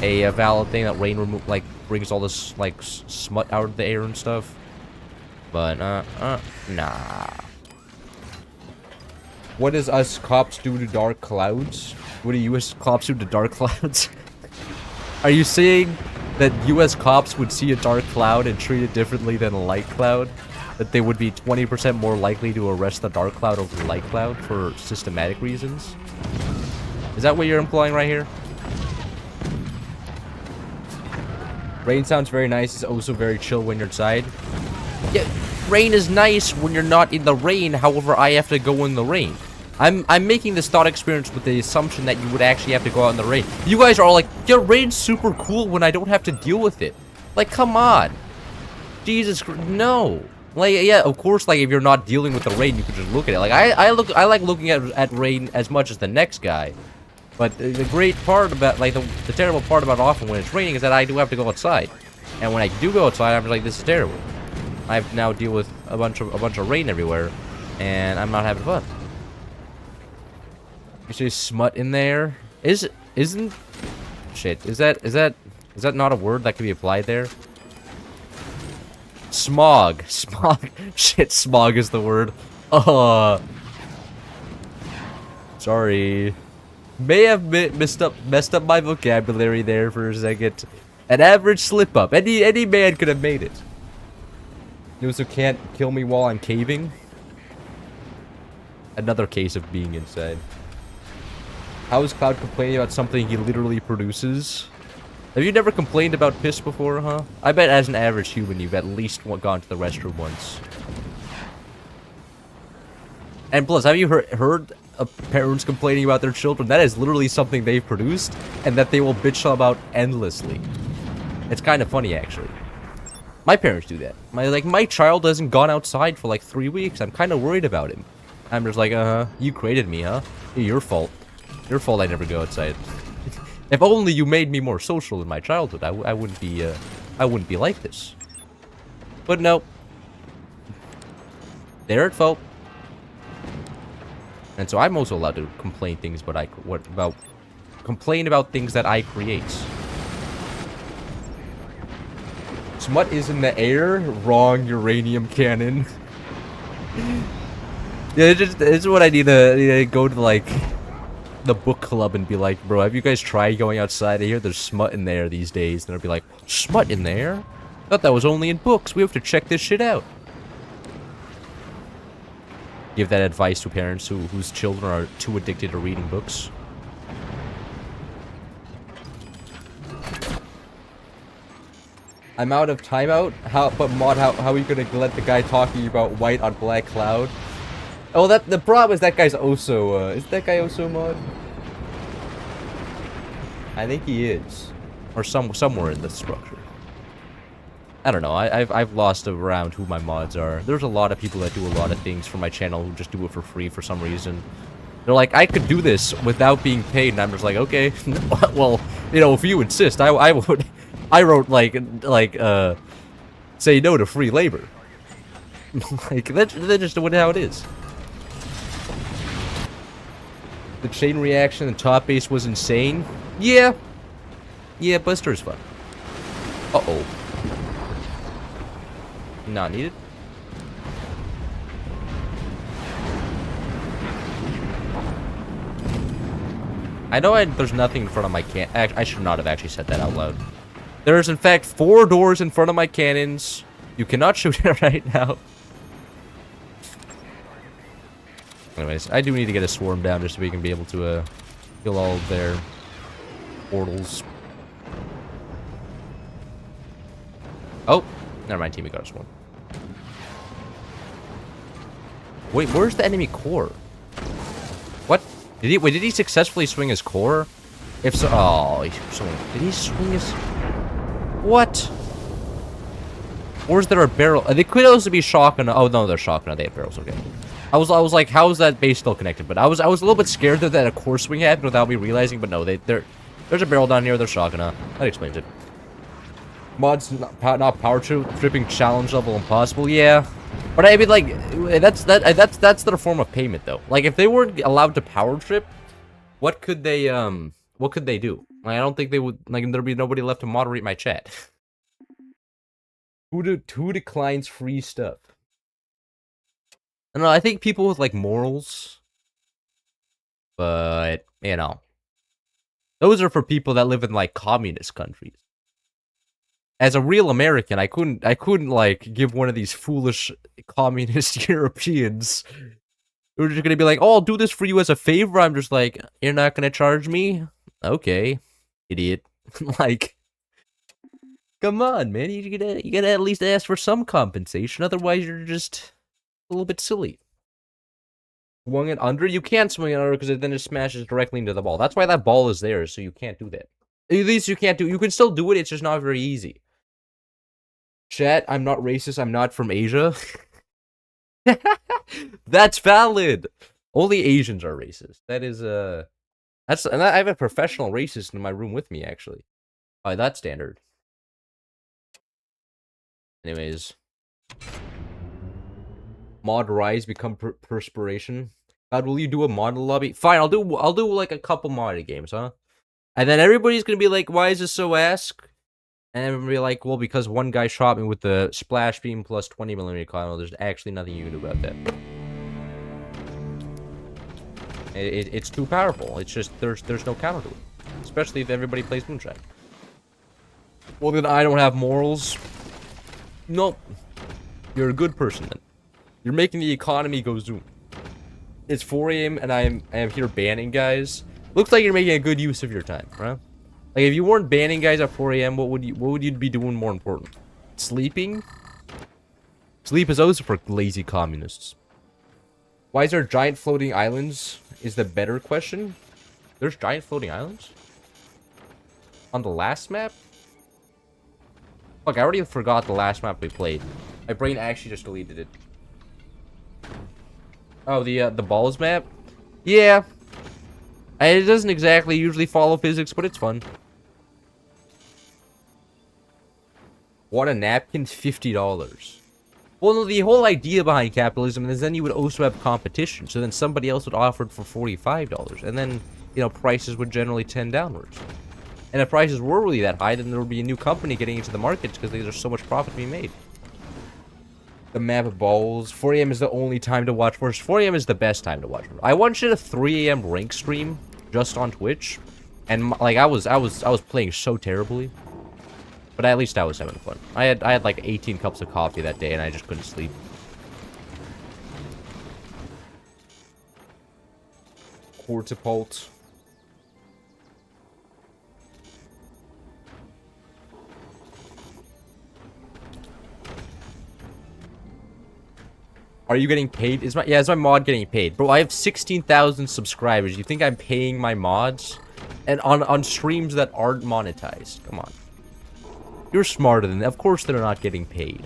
a valid thing that rain brings all this like smut out of the air and stuff. But nah. What does us cops do to dark clouds? What do US cops do to dark clouds? Are you saying that US cops would see a dark cloud and treat it differently than a light cloud? That they would be 20% more likely to arrest the dark cloud over the light cloud for systematic reasons? Is that what you're implying right here? Rain sounds very nice. It's also very chill when you're inside. Yeah, rain is nice when you're not in the rain. However, I have to go in the rain. I'm making this thought experience with the assumption that you would actually have to go out in the rain. You guys are all like, yeah, rain's super cool when I don't have to deal with it. Like, come on. Jesus Christ, no. Like, yeah, of course, like, if you're not dealing with the rain, you can just look at it. Like, I like looking at rain as much as the next guy. But the great part about, like, the terrible part about often when it's raining is that I do have to go outside. And when I do go outside, I'm just like, this is terrible. I have to now deal with a bunch of rain everywhere, and I'm not having fun. You say smut in there? Isn't shit? Is that not a word that can be applied there? Smog. Shit, smog is the word. Sorry. May have messed up my vocabulary there for a second. An average slip up. Any man could have made it. You also can't kill me while I'm caving. Another case of being inside. How is Cloud complaining about something he literally produces? Have you never complained about piss before, huh? I bet as an average human, you've at least gone to the restroom once. And plus, have you heard of parents complaining about their children? That is literally something they've produced, and that they will bitch about endlessly. It's kind of funny, actually. My parents do that. My child hasn't gone outside for like 3 weeks. I'm kind of worried about him. I'm just like, you created me, huh? Your fault. Your fault I never go outside. If only you made me more social in my childhood, I wouldn't be like this. But no. There it fell. And so I'm also allowed to complain things, but complain about things that I create. Smut is in the air. Wrong, uranium cannon. Yeah, it's what I need to go to, like, the book club and be like, bro, have you guys tried going outside? I hear there's smut in there these days. And they'll be like, smut in there? Thought that was only in books. We have to check this shit out. Give that advice to parents whose children are too addicted to reading books. I'm out of timeout. But Mod, how are you gonna let the guy talking about white on black cloud? Oh, the problem is that guy's also. Is that guy also Mod? I think he is, or somewhere in the structure. I don't know. I've lost around who my mods are. There's a lot of people that do a lot of things for my channel who just do it for free for some reason. They're like, I could do this without being paid, and I'm just like, okay, well, you know, if you insist, I would. I wrote say no to free labor. Like that's just how it is. The chain reaction and top base was insane. Yeah, Buster is fun. Uh-oh. Not needed. I know there's nothing in front of my I should not have actually said that out loud. There's in fact 4 doors in front of my cannons. You cannot shoot it right now. Anyways, I do need to get a swarm down just so we can be able to kill all of their portals. Oh, never mind. Teammate got a swarm. Wait, where's the enemy core? What? Did he successfully swing his core? If so, oh, did he swing his? What? Or is there a barrel? They could also be shotgun. Oh no, they're shotgun. They have barrels. Okay. I was like, how is that base still connected? But I was a little bit scared that a core swing happened without me realizing. But no, there's a barrel down here. They're shotgun. That explains it. Mods not power tripping challenge level impossible. Yeah, but I mean like that's their form of payment though. Like if they weren't allowed to power trip, what could they do? Like I don't think they would. Like there'd be nobody left to moderate my chat. Who declines free stuff? I don't know. I think people with like morals, but you know, those are for people that live in like communist countries. As a real American, I couldn't like give one of these foolish communist Europeans who are just gonna be like, "Oh, I'll do this for you as a favor." I'm just like, "You're not gonna charge me? Okay, idiot." Like, come on, man. You gotta at least ask for some compensation. Otherwise, you're just a little bit silly. Swung it under? You can't swing it under because then it smashes directly into the ball. That's why that ball is there, so you can't do that. At least you can't do. You can still do it. It's just not very easy. Chat, I'm not racist. I'm not from Asia. That's valid. Only Asians are racist. That is and I have a professional racist in my room with me actually. By that standard. Anyways, mod rise become perspiration. God, will you do a mod lobby? Fine, I'll do like a couple modded games, huh? And then everybody's gonna be like, why is this so ask? And everybody be like, well, because one guy shot me with the splash beam plus 20mm coil. There's actually nothing you can do about that. It's too powerful. It's just there's no counter to it, especially if everybody plays Moonshine. Well, then I don't have morals. Nope. You're a good person then. You're making the economy go zoom. It's 4 AM and I am here banning guys. Looks like you're making a good use of your time, right? Like if you weren't banning guys at 4 AM, what would you be doing more important? Sleeping? Sleep is also for lazy communists. Why is there giant floating islands? Is the better question. There's giant floating islands? On the last map? Fuck, I already forgot the last map we played. My brain actually just deleted it. Oh, the balls map? Yeah. It doesn't exactly usually follow physics, but it's fun. Want a napkin? $50. Well, no, the whole idea behind capitalism is then you would also have competition. So then somebody else would offer it for $45. And then, you know, prices would generally tend downwards. And if prices were really that high, then there would be a new company getting into the markets because there's so much profit to be made. The map of balls. 4 a.m. is the only time to watch Force. 4 a.m. is the best time to watch. I once did a 3 a.m. rank stream just on Twitch. And, like, I was playing so terribly. But at least I was having fun. I had like 18 cups of coffee that day, and I just couldn't sleep. Quartipult. Are you getting paid? Is my mod getting paid? Bro, I have 16,000 subscribers. You think I'm paying my mods? And on streams that aren't monetized. Come on. You're smarter than that. Of course they're not getting paid.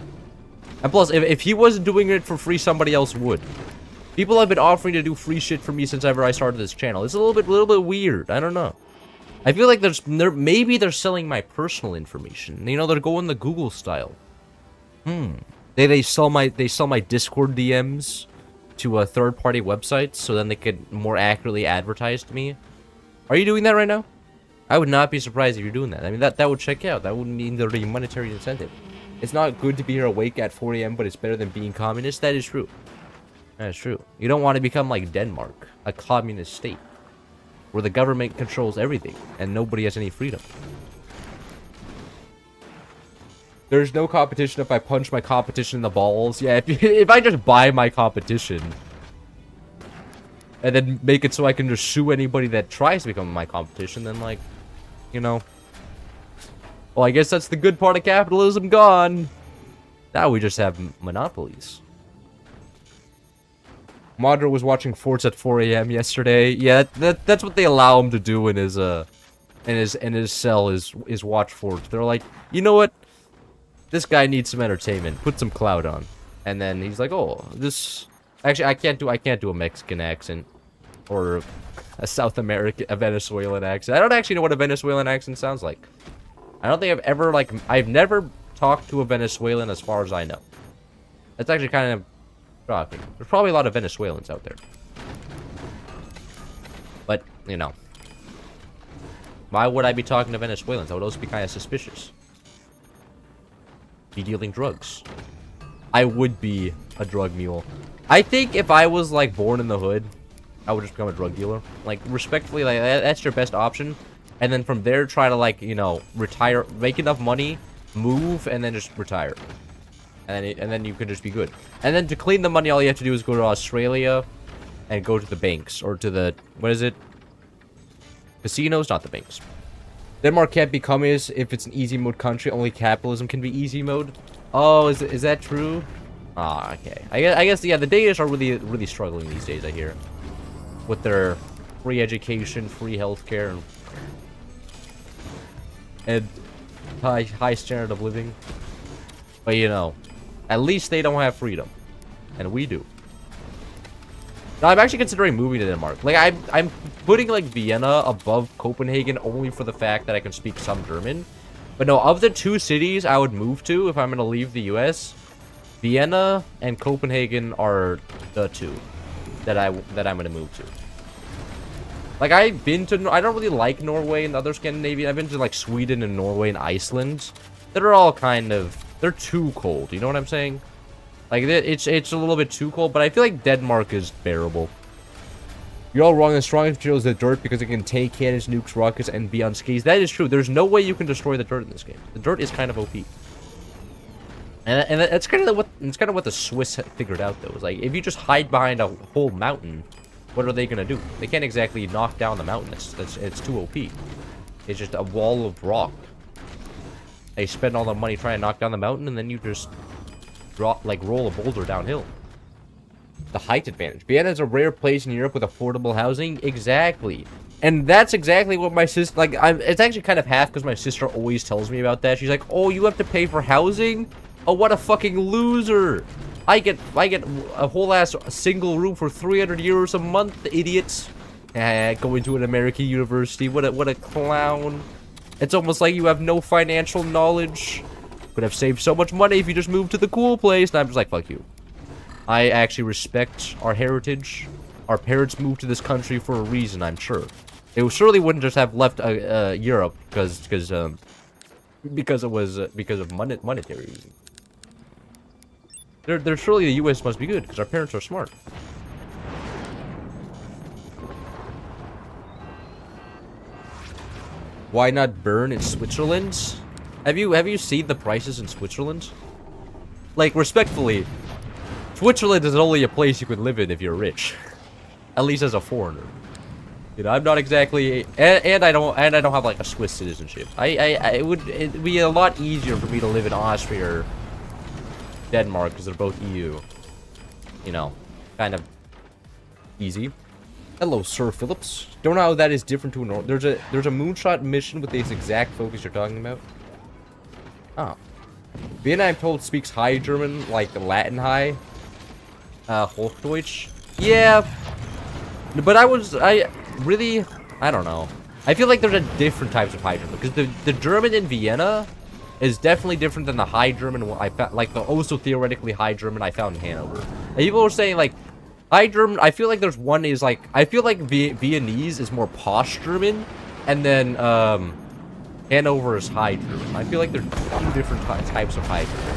And plus, if he wasn't doing it for free, somebody else would. People have been offering to do free shit for me since ever I started this channel. It's a little bit weird. I don't know. I feel like maybe they're selling my personal information. You know, they're going the Google style. They sell my Discord DMs to third-party websites so then they could more accurately advertise to me. Are you doing that right now? I would not be surprised if you're doing that. I mean, that would check out. That would mean there'd be monetary incentive. It's not good to be here awake at 4 a.m., but it's better than being communist. That is true. That is true. You don't want to become like Denmark, a communist state, where the government controls everything and nobody has any freedom. There's no competition if I punch my competition in the balls. Yeah, if I just buy my competition and then make it so I can just sue anybody that tries to become my competition, then, like, you know. Well, I guess that's the good part of capitalism gone. Now we just have monopolies. Modder was watching Forts at 4 a.m. yesterday. Yeah, that's what they allow him to do in his cell is watch Forts. They're like, you know what? This guy needs some entertainment. Put some clout on. And then he's like, oh, this... Actually, I can't do a Mexican accent. Or a a Venezuelan accent. I don't actually know what a Venezuelan accent sounds like. I don't think I've ever, like... I've never talked to a Venezuelan as far as I know. That's actually kind of shocking. There's probably a lot of Venezuelans out there. But, you know. Why would I be talking to Venezuelans? I would also be kind of suspicious. Be dealing drugs. I would be a drug mule. I think if I was, like, born in the hood, I would just become a drug dealer. Like, respectfully, like, that's your best option. And then from there, try to, like, you know, retire, make enough money, move, and then just retire. And then you can just be good. And then to clean the money, all you have to do is go to Australia and go to the banks. Or to the, what is it? Casinos, not the banks. Denmark can't be communist if it's an easy mode country. Only capitalism can be easy mode. Oh, is that true? Ah, okay. I guess yeah. The Danish are really struggling these days. I hear, with their free education, free healthcare, and high standard of living. But you know, at least they don't have freedom, and we do. No, I'm actually considering moving to Denmark. Like, I'm putting, like, Vienna above Copenhagen only for the fact that I can speak some German. But no, of the two cities I would move to if I'm going to leave the US, Vienna and Copenhagen are the two that I'm going to move to. Like, I've been to... I don't really like Norway and other Scandinavian. I've been to, like, Sweden and Norway and Iceland. They're all kind of... They're too cold. You know what I'm saying? Like, it's a little bit too cold, but I feel like Denmark is bearable. You're all wrong. The strongest material is the dirt because it can take cannons, nukes, rockets, and be on skis. That is true. There's no way you can destroy the dirt in this game. The dirt is kind of OP. And that's kind of what the Swiss figured out, though. Is like, if you just hide behind a whole mountain, what are they gonna do? They can't exactly knock down the mountain. It's too OP. It's just a wall of rock. They spend all the money trying to knock down the mountain, and then you just roll a boulder downhill. The height advantage. Vienna is a rare place in Europe with affordable housing. Exactly. And that's exactly what my sister... Like, it's actually kind of half because my sister always tells me about that. She's like, oh, you have to pay for housing? Oh, what a fucking loser. I get a whole ass single room for 300 euros a month, idiots. Going to an American university. What a clown. It's almost like you have no financial knowledge. Could have saved so much money if you just moved to the cool place. And I'm just like, fuck you. I actually respect our heritage. Our parents moved to this country for a reason, I'm sure. They surely wouldn't just have left Europe because of monetary reasons. They're surely the U.S. must be good because our parents are smart. Why not burn in Switzerland? Have you seen the prices in Switzerland? Like, respectfully, Switzerland is only a place you can live in if you're rich. At least as a foreigner. You know, I'm not exactly, and I don't have like a Swiss citizenship. It'd be a lot easier for me to live in Austria or Denmark because they're both EU. You know, kind of easy. Hello, Sir Phillips. Don't know how that is different to a normal. There's a moonshot mission with this exact focus you're talking about. Oh. Vienna, I'm told, speaks High German, like Latin High. Hochdeutsch. Yeah. But I don't know. I feel like there's a different types of High German. Because the German in Vienna is definitely different than the High German I found, like the also theoretically High German I found in Hanover. And people were saying like, High German, I feel like there's one is like, I feel like Viennese is more posh German, and then Hanover is High German. I feel like there's two different types of High German.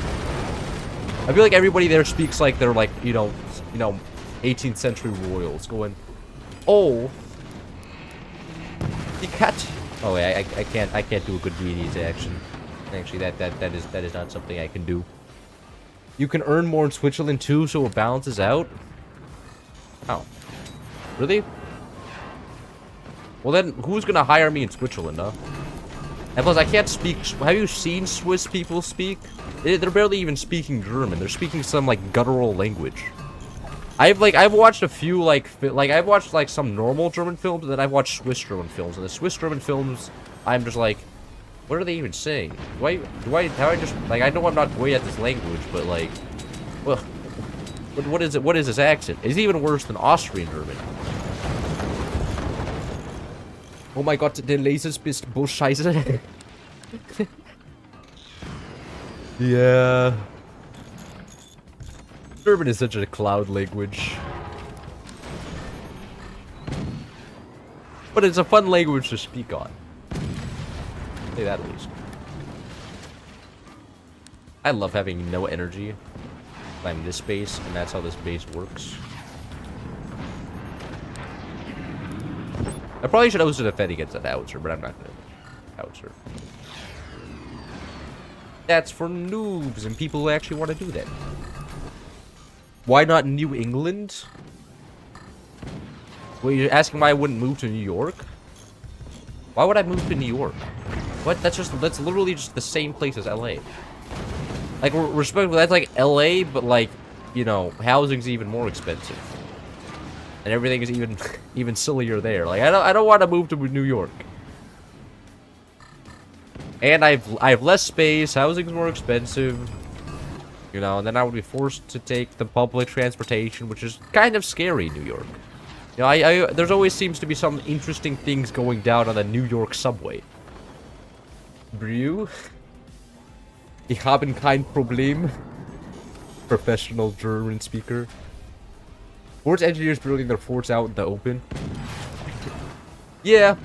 I feel like everybody there speaks like they're like, you know, 18th century royals going, oh, the cat. Oh, wait, I can't do a good Viennese action. Actually, that is not something I can do. You can earn more in Switzerland too, so it balances out. Oh. Really? Well then, who's gonna hire me in Switzerland, huh? And plus, I can't speak... Have you seen Swiss people speak? They're barely even speaking German. They're speaking some, like, guttural language. I've watched a few, I've watched, like, some normal German films, and then I've watched Swiss German films. And the Swiss German films, I'm just like, what are they even saying? How I just... Like, I know I'm not great at this language, but, like... Well... What is it? What is this accent? It's even worse than Austrian German. Oh my God, der Lasers bist Bullscheiße. Yeah. German is such a cloud language. But it's a fun language to speak on. Say that at least. I love having no energy. I'm this base, and that's how this base works. I probably should also defend against that howitzer, but I'm not gonna howitzer. That's for noobs and people who actually want to do that. Why not New England? Well, you're asking why I wouldn't move to New York? Why would I move to New York? What? That's literally just the same place as LA. Like, respectfully, that's like LA, but like, you know, housing's even more expensive. And everything is even sillier there. Like, I don't want to move to New York. And I have less space, housing's more expensive. You know, and then I would be forced to take the public transportation, which is kind of scary in New York. You know, there's always seems to be some interesting things going down on the New York subway. Brew? Ich habe kein Problem. Professional German speaker. Forts engineers building their forts out in the open. Yeah.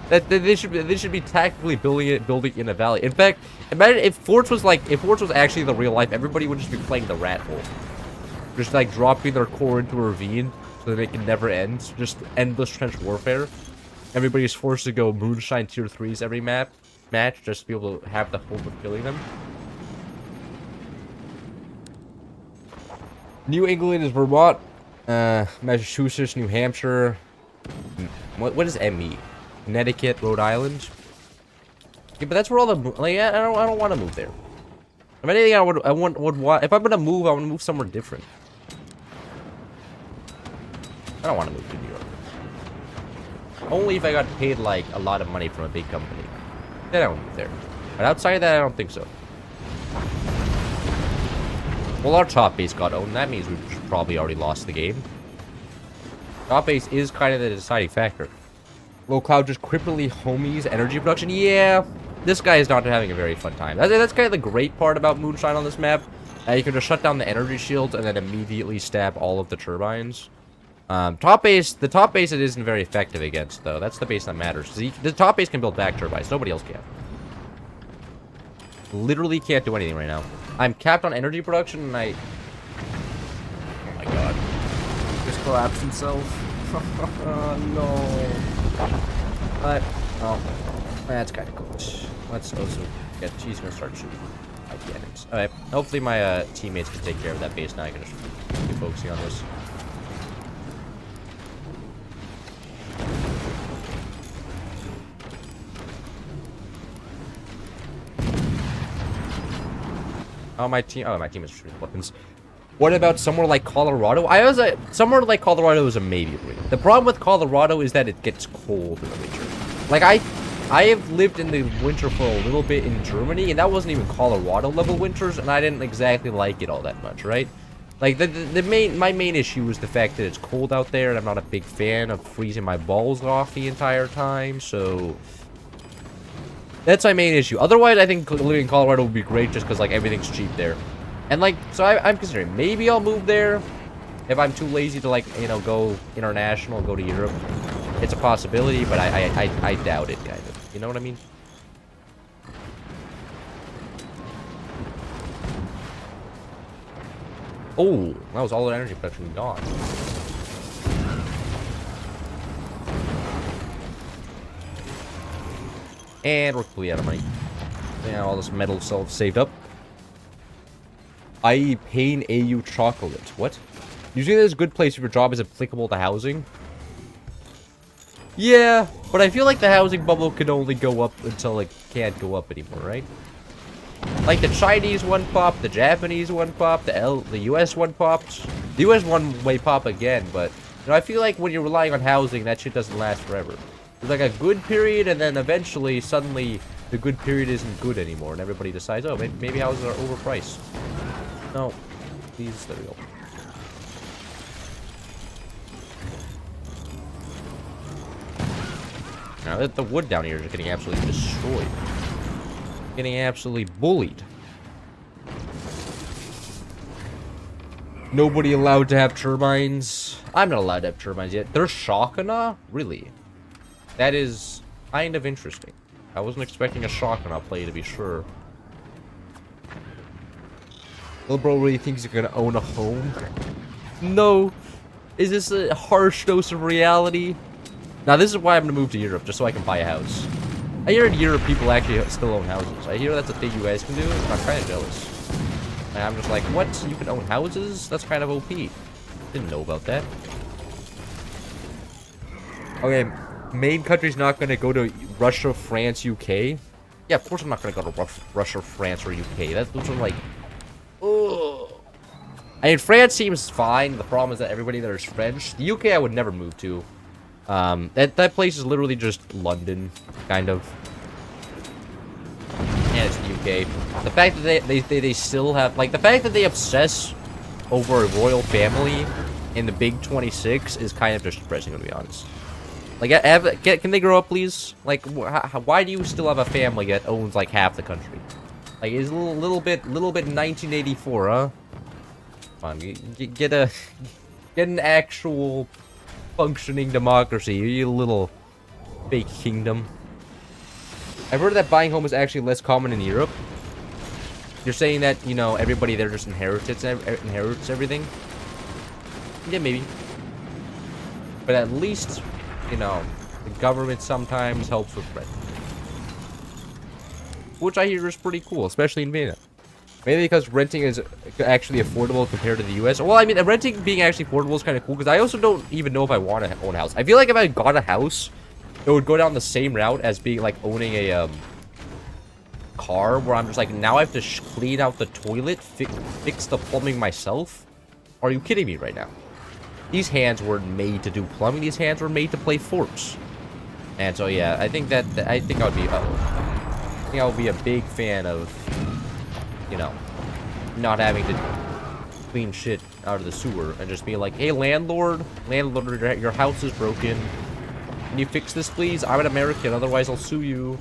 They should be tactically building in a valley. In fact, imagine if Forts was actually the real life, everybody would just be playing the rat hole. Just like dropping their core into a ravine so that it can never end. Just endless trench warfare. Everybody's forced to go moonshine tier 3s every match just to be able to have the hope of killing them. New England is Vermont, Massachusetts, New Hampshire. What does ME? Connecticut, Rhode Island. Yeah, but that's where all the like. I don't want to move there. If anything, I would want. If I'm gonna move, I want to move somewhere different. I don't want to move to New York. Only if I got paid like a lot of money from a big company. Then I would move there. But outside of that, I don't think so. Well, our top base got owned. That means we've probably already lost the game. Top base is kind of the deciding factor. Low cloud just crippling homies energy production. Yeah. This guy is not having a very fun time. That's kind of the great part about Moonshine on this map. You can just shut down the energy shields and then immediately stab all of the turbines. The top base it isn't very effective against, though. That's the base that matters. The top base can build back turbines. Nobody else can. Literally can't do anything right now. I'm capped on energy production, and I... Oh my god. Just collapsed himself. No. But, oh, that's kind of cool. Let's also get... She's gonna start shooting. Cannons. Alright, hopefully my teammates can take care of that base now. I can just keep focusing on this. My team is shooting weapons. What about somewhere like Colorado? Somewhere like Colorado is a maybe. The problem with Colorado is that it gets cold in the winter. Like I have lived in the winter for a little bit in Germany, and that wasn't even Colorado level winters, and I didn't exactly like it all that much, right? Like my main issue is the fact that it's cold out there, and I'm not a big fan of freezing my balls off the entire time, so that's my main issue. Otherwise, I think living in Colorado would be great just because like everything's cheap there. And like, so I'm considering maybe I'll move there if I'm too lazy to like, you know, go international, go to Europe. It's a possibility, but I doubt it, kind of. You know what I mean? Oh, that was all the energy production gone. And we're completely out of money. Yeah, all this metal saved up. I.e. Pain AU chocolate. What? Usually there's a good place if your job is applicable to housing. Yeah, but I feel like the housing bubble can only go up until it can't go up anymore, right? Like the Chinese one popped, the Japanese one popped, the US one popped. The US one may pop again, but you know, I feel like when you're relying on housing, that shit doesn't last forever. There's like a good period, and then eventually, suddenly, the good period isn't good anymore, and everybody decides, oh, maybe houses are overpriced. No, please, there we go. Now that the wood down here is getting absolutely destroyed. Getting absolutely bullied. Nobody allowed to have turbines. I'm not allowed to have turbines yet. There's Shakana? Really? That is kind of interesting. I wasn't expecting a Shakana play, to be sure. Little bro really thinks he's gonna own a home? No. Is this a harsh dose of reality? Now, this is why I'm gonna move to Europe, just so I can buy a house. I hear in Europe people actually still own houses. I hear that's a thing you guys can do, and I'm kind of jealous. And I'm just like, what? You can own houses? That's kind of OP. Didn't know about that. Okay, main country's not gonna go to Russia, France, UK. Yeah, of course I'm not gonna go to Russia, France, or UK. Those are like, ugh. I mean, France seems fine. The problem is that everybody there is French. The UK I would never move to. That place is literally just London, kind of. And it's the UK. The fact that they still have, like, the fact that they obsess over a royal family in the Big 26 is kind of just depressing, to be honest. Like, can they grow up, please? Like, why do you still have a family that owns, like, half the country? Like, it's a little bit 1984, huh? Come on, get an actual functioning democracy, you little fake kingdom. I've heard that buying home is actually less common in Europe. You're saying that, you know, everybody there just inherits everything? Yeah, maybe. But at least, you know, the government sometimes helps with rent. Which I hear is pretty cool, especially in Vienna. Maybe because renting is actually affordable compared to the US. Well, I mean, renting being actually affordable is kind of cool, because I also don't even know if I want to own a house. I feel like if I got a house, it would go down the same route as being like owning a car, where I'm just like, now I have to clean out the toilet, fix the plumbing myself. Are you kidding me right now? These hands weren't made to do plumbing. These hands were made to play forts. And so yeah, I think I would be a big fan of, you know, not having to clean shit out of the sewer and just be like, hey, landlord, your house is broken. Can you fix this, please? I'm an American, otherwise I'll sue you.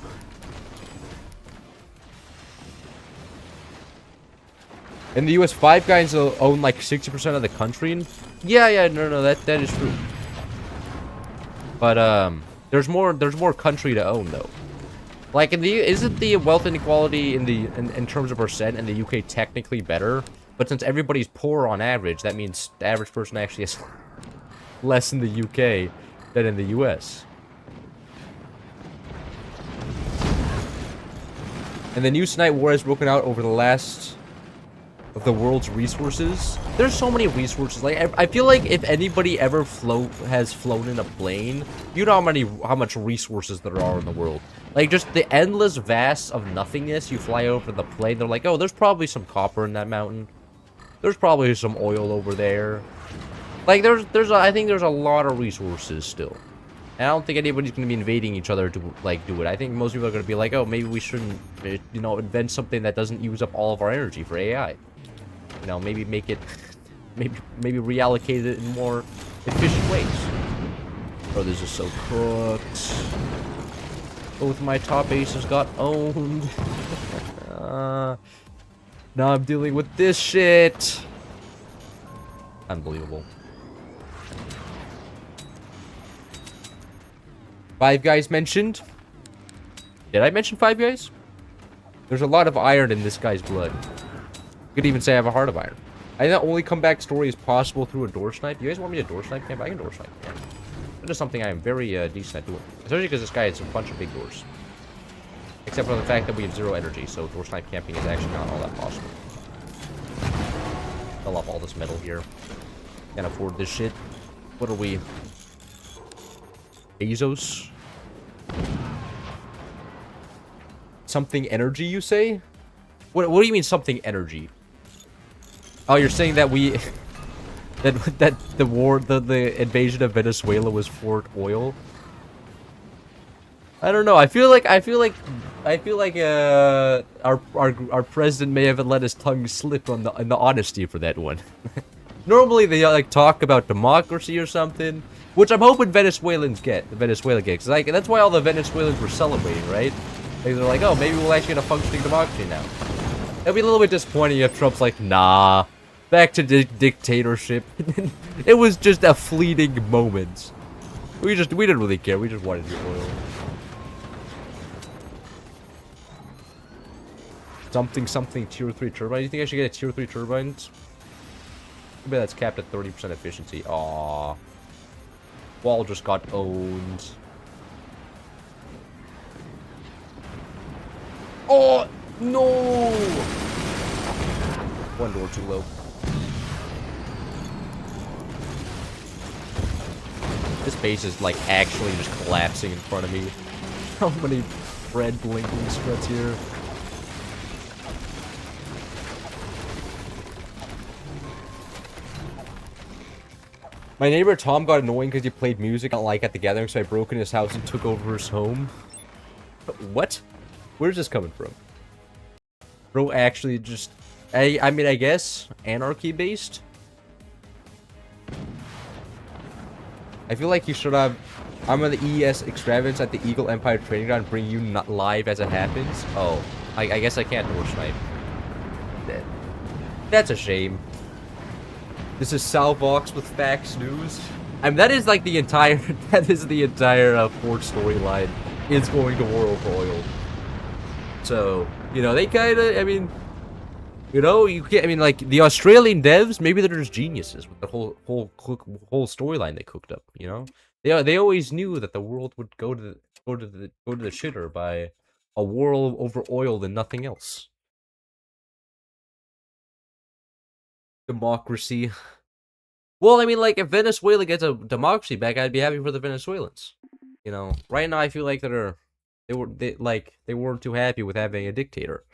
In the US, Five Guys own like 60% of the country. Yeah, no, that is true. But there's more country to own though. Like isn't the wealth inequality in terms of percent in the UK technically better? But since everybody's poor on average, that means the average person actually has less in the UK than in the US. And the new Night War has broken out over the last of the world's resources. There's so many resources. Like I feel like if anybody ever has flown in a plane, you know how much resources there are in the world. Like just the endless vast of nothingness. You fly over the plane, they're like, oh, there's probably some copper in that mountain. There's probably some oil over there. Like I think there's a lot of resources still. And I don't think anybody's going to be invading each other to, like, do it. I think most people are going to be like, oh, maybe we shouldn't, you know, invent something that doesn't use up all of our energy for AI. You know, maybe make it, maybe reallocate it in more efficient ways. Bro, this is so cooked. Both my top aces got owned. Now I'm dealing with this shit. Unbelievable. Five Guys mentioned. Did I mention Five Guys? There's a lot of iron in this guy's blood. You could even say I have a heart of iron. I think the only comeback story is possible through a door snipe. You guys want me to door snipe camp? I can door snipe camp. That is something I am very decent at doing. Especially because this guy has a bunch of big doors. Except for the fact that we have 0 energy, so door snipe camping is actually not all that possible. Fill up all this metal here. Can't afford this shit. What are we? Bezos? Something energy, you say? What do you mean something energy? Oh, you're saying that we that the war the invasion of Venezuela was for oil? I don't know. I feel like our president may have let his tongue slip on the honesty for that one. Normally they like talk about democracy or something, which I'm hoping Venezuela gets. Cause like that's why all the Venezuelans were celebrating, right? Like, they're like, oh, maybe we'll actually get a functioning democracy now. It'll be a little bit disappointing if Trump's like, nah, back to dictatorship. It was just a fleeting moment. We didn't really care. We just wanted the oil. Something tier 3 turbine. You think I should get a tier 3 turbines? Maybe that's capped at 30% efficiency. Aww. Wall just got owned. Oh no! One door too low. This base is like actually just collapsing in front of me. How many red blinking struts here? My neighbor Tom got annoying because he played music like at the gathering, so I broke in his house and took over his home. What? Where's this coming from? Bro, actually just... I mean, I guess anarchy-based? I feel like you should have... I'm on the ES Extravagance at the Eagle Empire Training Ground, bring you not live as it happens. Oh, I guess I can't door snipe. That's a shame. This is Salvox with Facts News. I mean, that is like the entire... that is the entire Ford storyline. Is going to war over oil. So, you know, they kind of... I mean... You know, you can't... I mean, like, the Australian devs, maybe they're just geniuses with the whole storyline they cooked up, you know? They always knew that the world would go to the shitter by a war over oil and nothing else. Democracy. Well, I mean, like, if Venezuela gets a democracy back, I'd be happy for the Venezuelans. You know, right now I feel like they weren't too happy with having a dictator.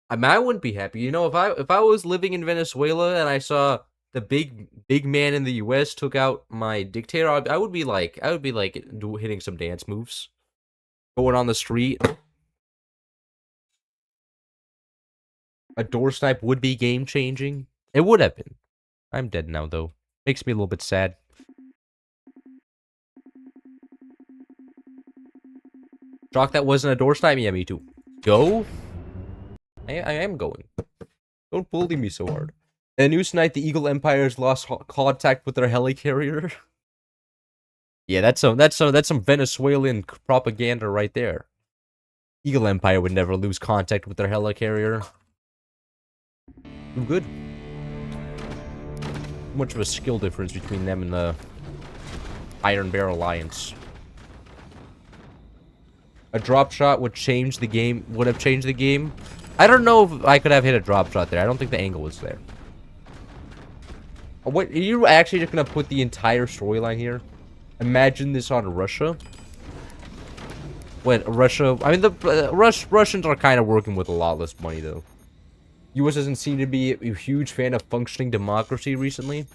I mean, I wouldn't be happy. You know, if I was living in Venezuela and I saw the big man in the U.S. took out my dictator, I would be like hitting some dance moves, going on the street. A door snipe would be game changing. It would have been. I'm dead now though. Makes me a little bit sad. Shocked that wasn't a door snipe. Yeah, me too. Go. I am going. Don't bully me so hard. And news tonight, the Eagle Empire has lost contact with their helicarrier. Yeah, that's some Venezuelan propaganda right there. Eagle Empire would never lose contact with their helicarrier. Too good. Much of a skill difference between them and the Iron Bear Alliance. A drop shot would change the game. Would have changed the game. I don't know if I could have hit a drop shot there. I don't think the angle was there. What, are you actually just gonna put the entire storyline here? Imagine this on Russia. What, Russia? I mean, the Russians are kind of working with a lot less money, though. U.S. doesn't seem to be a huge fan of functioning democracy recently.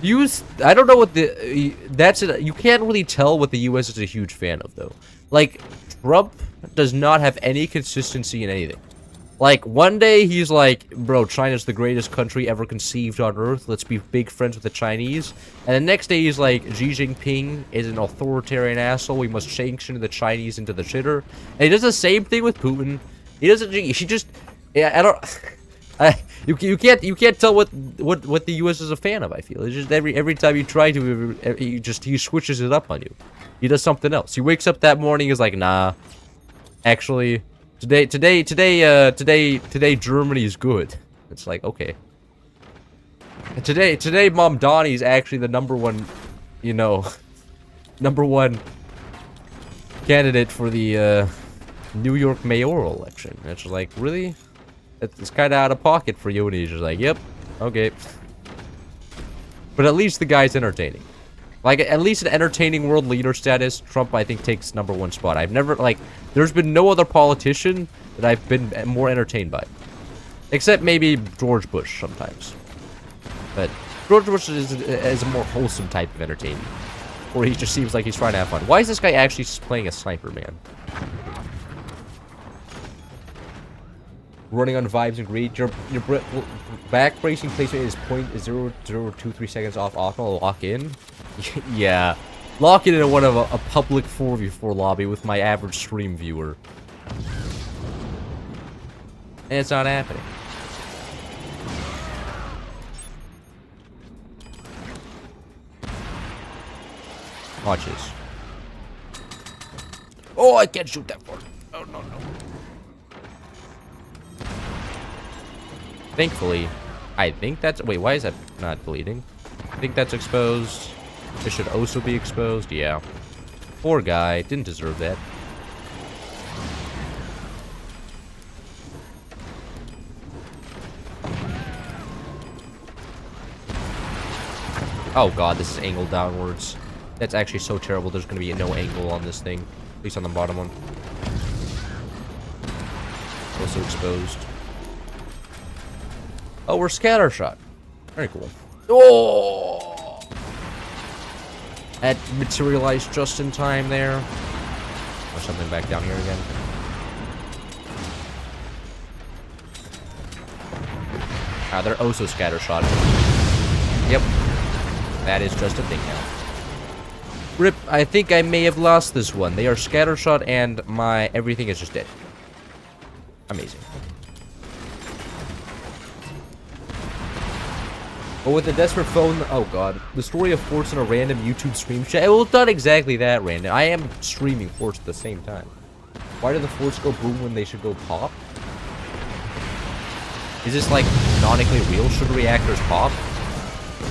I don't know what the... That's it. You can't really tell what the U.S. is a huge fan of, though. Like, Trump does not have any consistency in anything. Like, one day he's like, bro, China's the greatest country ever conceived on Earth. Let's be big friends with the Chinese. And the next day he's like, Xi Jinping is an authoritarian asshole. We must sanction the Chinese into the shitter. And he does the same thing with Putin. He doesn't... She just... Yeah, I don't... You can't tell what the U.S. is a fan of. I feel it's just every time you try to, he switches it up on you. He does something else. He wakes up that morning, is like, nah, actually, today Germany is good. It's like, okay. Today Mom Donnie is actually the number one candidate for the New York mayoral election. And it's like, really? It's kind of out of pocket for you, and he's just like, yep, okay. But at least the guy's entertaining. Like, at least an entertaining world leader status, Trump, I think, takes #1 spot. I've never, like, there's been no other politician that I've been more entertained by. Except maybe George Bush sometimes. But George Bush is a more wholesome type of entertainment. Or he just seems like he's trying to have fun. Why is this guy actually playing a sniper, man? Running on vibes and greed. Your back bracing placement is 0.0023 seconds off optimal. Lock in. Yeah, lock it in one of a public 4v4 lobby with my average stream viewer. And it's not happening. Watch this. Oh, I can't shoot that far. Oh no. Thankfully, I think that's... Wait, why is that not bleeding? I think that's exposed. This should also be exposed. Yeah. Poor guy. Didn't deserve that. Oh god, this is angled downwards. That's actually so terrible. There's going to be no angle on this thing. At least on the bottom one. Also exposed. Oh, we're scattershot. Very cool. Oh! That materialized just in time there. Or something back down here again. Ah, they're also scattershot. Yep. That is just a thing now. Rip, I think I may have lost this one. They are scattershot and my everything is just dead. Amazing. But with a desperate phone, oh god, the story of Force in a random YouTube stream chat. Well, it's not exactly that random. I am streaming Force at the same time. Why do the Force go boom when they should go pop? Is this like canonically real? Should reactors pop?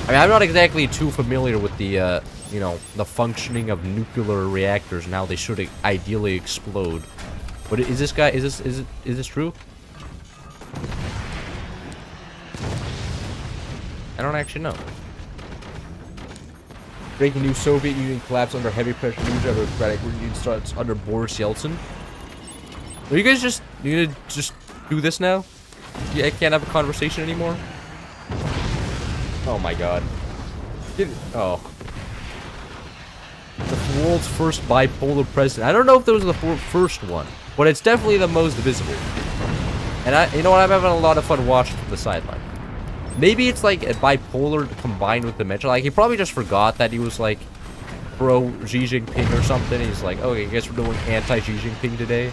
I mean, I'm not exactly too familiar with the, you know, the functioning of nuclear reactors and how they should ideally explode. But is this guy? Is this true? I don't actually know. Breaking news: Soviet Union collapse under heavy pressure. News: Democratic Union starts under Boris Yeltsin. Are you guys just gonna just do this now? I can't have a conversation anymore. Oh my god. Oh. The world's first bipolar president. I don't know if there was the first one, but it's definitely the most visible. And you know what? I'm having a lot of fun watching from the sideline. Maybe it's like a bipolar combined with dementia. Like, he probably just forgot that he was like pro Xi Jinping or something. He's like, okay, I guess we're doing anti Xi Jinping today.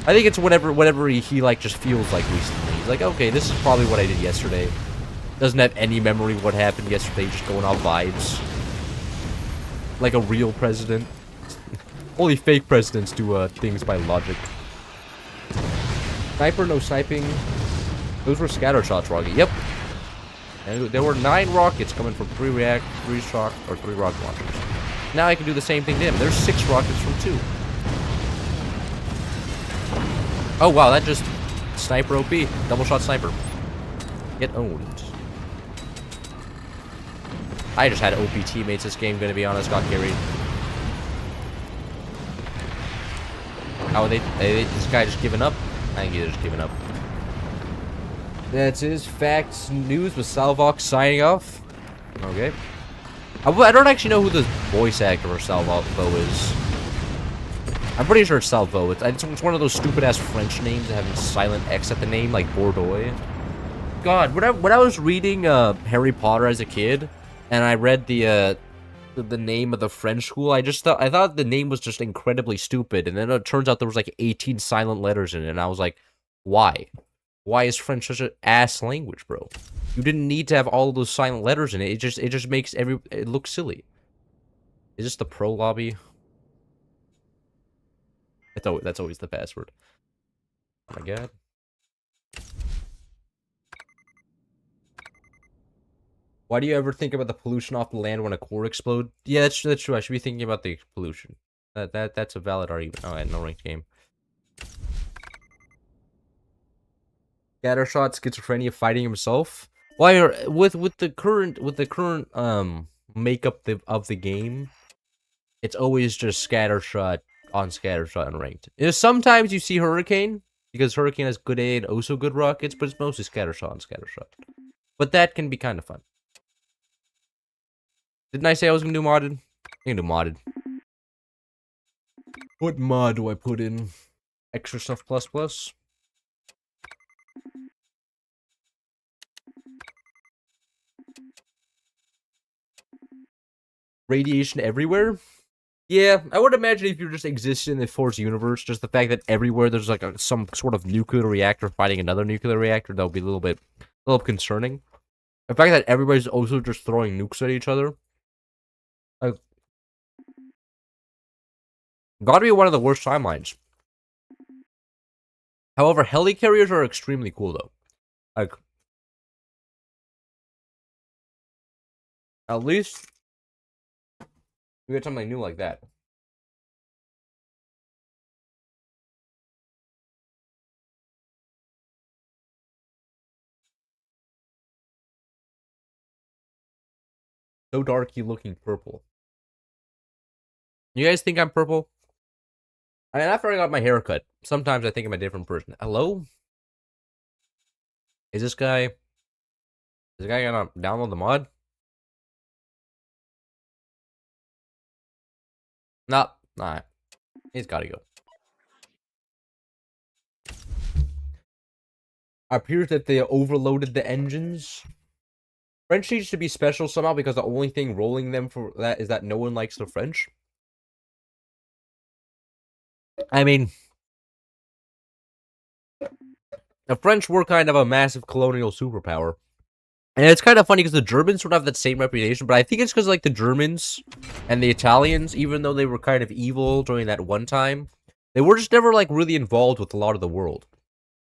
I think it's whatever he like just feels like recently. He's like, okay, this is probably what I did yesterday. Doesn't have any memory of what happened yesterday, just going off vibes. Like a real president. Only fake presidents do things by logic. Sniper, no sniping. Those were scatter shots, Rocky. Yep. And there were 9 rockets coming from 3 rocket launchers. Now I can do the same thing to him. There's 6 rockets from 2. Oh wow, that just sniper OP. Double shot sniper. Get owned. I just had OP teammates this game, gonna be honest, got carried. How are they this guy just giving up? I think he's just giving up. That's his facts news with Salvox signing off. Okay. I don't actually know who the voice actor for Salvo is. I'm pretty sure it's Salvo. It's one of those stupid ass French names that have a silent X at the name, like Bordeaux. God, when I was reading Harry Potter as a kid, and I read the name of the French school, I thought the name was just incredibly stupid, and then it turns out there was like 18 silent letters in it, and I was like, why? Why is French such an ass language, bro? You didn't need to have all of those silent letters in it. It just makes it look silly. Is this the pro lobby? That's always the password. Oh my god. Why do you ever think about the pollution off the land when a core explodes? Yeah, that's true. I should be thinking about the pollution. That's a valid argument. Oh, no ranked game. Scattershot, schizophrenia, fighting himself. Why with the current makeup of the game, it's always just scattershot on scattershot unranked. Sometimes you see Hurricane because Hurricane has good aid, also good rockets, but it's mostly scattershot on scattershot. But that can be kind of fun. Didn't I say I was gonna do modded? I can do modded. What mod do I put in? Extra stuff plus. Radiation everywhere? Yeah, I would imagine if you just existed in the Force universe, just the fact that everywhere there's like some sort of nuclear reactor fighting another nuclear reactor, that would be a little concerning. The fact that everybody's also just throwing nukes at each other. Gotta be one of the worst timelines. However, helicarriers are extremely cool though. Like, at least we get something new like that. So darky looking purple. You guys think I'm purple? I mean, after I got my haircut, sometimes I think I'm a different person. Hello? Is this guy gonna download the mod? Nah. He's gotta go. Appears that they overloaded the engines. French needs to be special somehow because the only thing rolling them for that is that no one likes the French. I mean, the French were kind of a massive colonial superpower. And it's kind of funny because the Germans sort of have that same reputation, but I think it's because, like, the Germans and the Italians, even though they were kind of evil during that one time, they were just never, like, really involved with a lot of the world.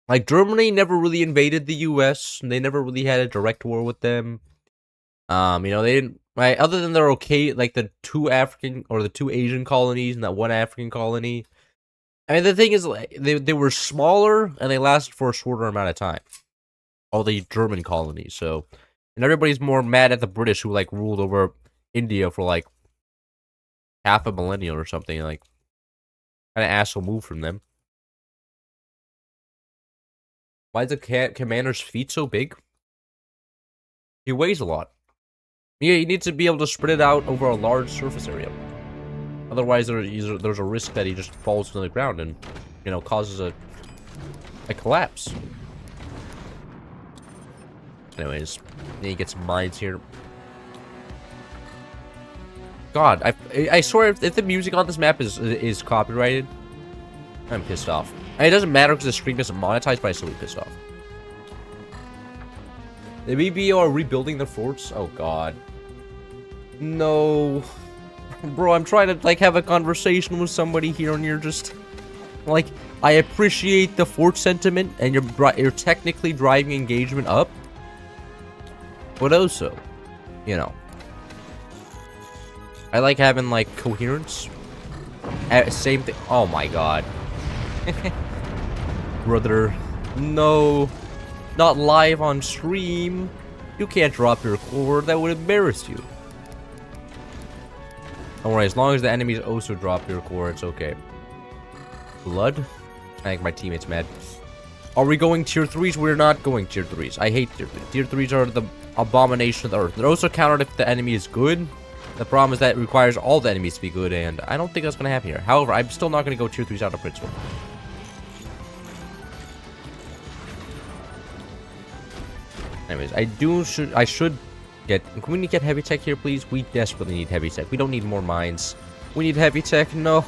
Like, Germany never really invaded the US, and they never really had a direct war with them. You know, they didn't, right, other than their like, the 2 African, or the 2 Asian colonies and that 1 African colony. I mean, the thing is, like, they were smaller, and they lasted for a shorter amount of time. All the German colonies, so... And everybody's more mad at the British who, like, ruled over India for, like, half a millennium or something, like... Kind of asshole move from them. Why is the commander's feet so big? He weighs a lot. Yeah, he needs to be able to spread it out over a large surface area. Otherwise, there's a risk that he just falls to the ground and, you know, causes a collapse. Anyways, then you get some mines here. God, I swear if the music on this map is copyrighted, I'm pissed off. And it doesn't matter because the stream isn't monetized, but I'm still pissed off. The BBO are rebuilding the forts? Oh god. No. Bro, I'm trying to, like, have a conversation with somebody here and you're just... Like, I appreciate the fort sentiment and you're technically driving engagement up. But also, you know... I like having, like, coherence. Same thing. Oh my god. Brother. No. Not live on stream. You can't drop your core. That would embarrass you. Don't worry. As long as the enemies also drop your core, it's okay. Blood? I think my teammate's mad. Are we going tier 3s? We're not going tier 3s. I hate tier 3s. Tier 3s are the abomination of the earth. They're also countered if the enemy is good. The problem is that it requires all the enemies to be good, and I don't think that's going to happen here. However, I'm still not going to go tier 3s out of principle. Anyways, I should get... Can we get heavy tech here, please? We desperately need heavy tech. We don't need more mines. We need heavy tech. No.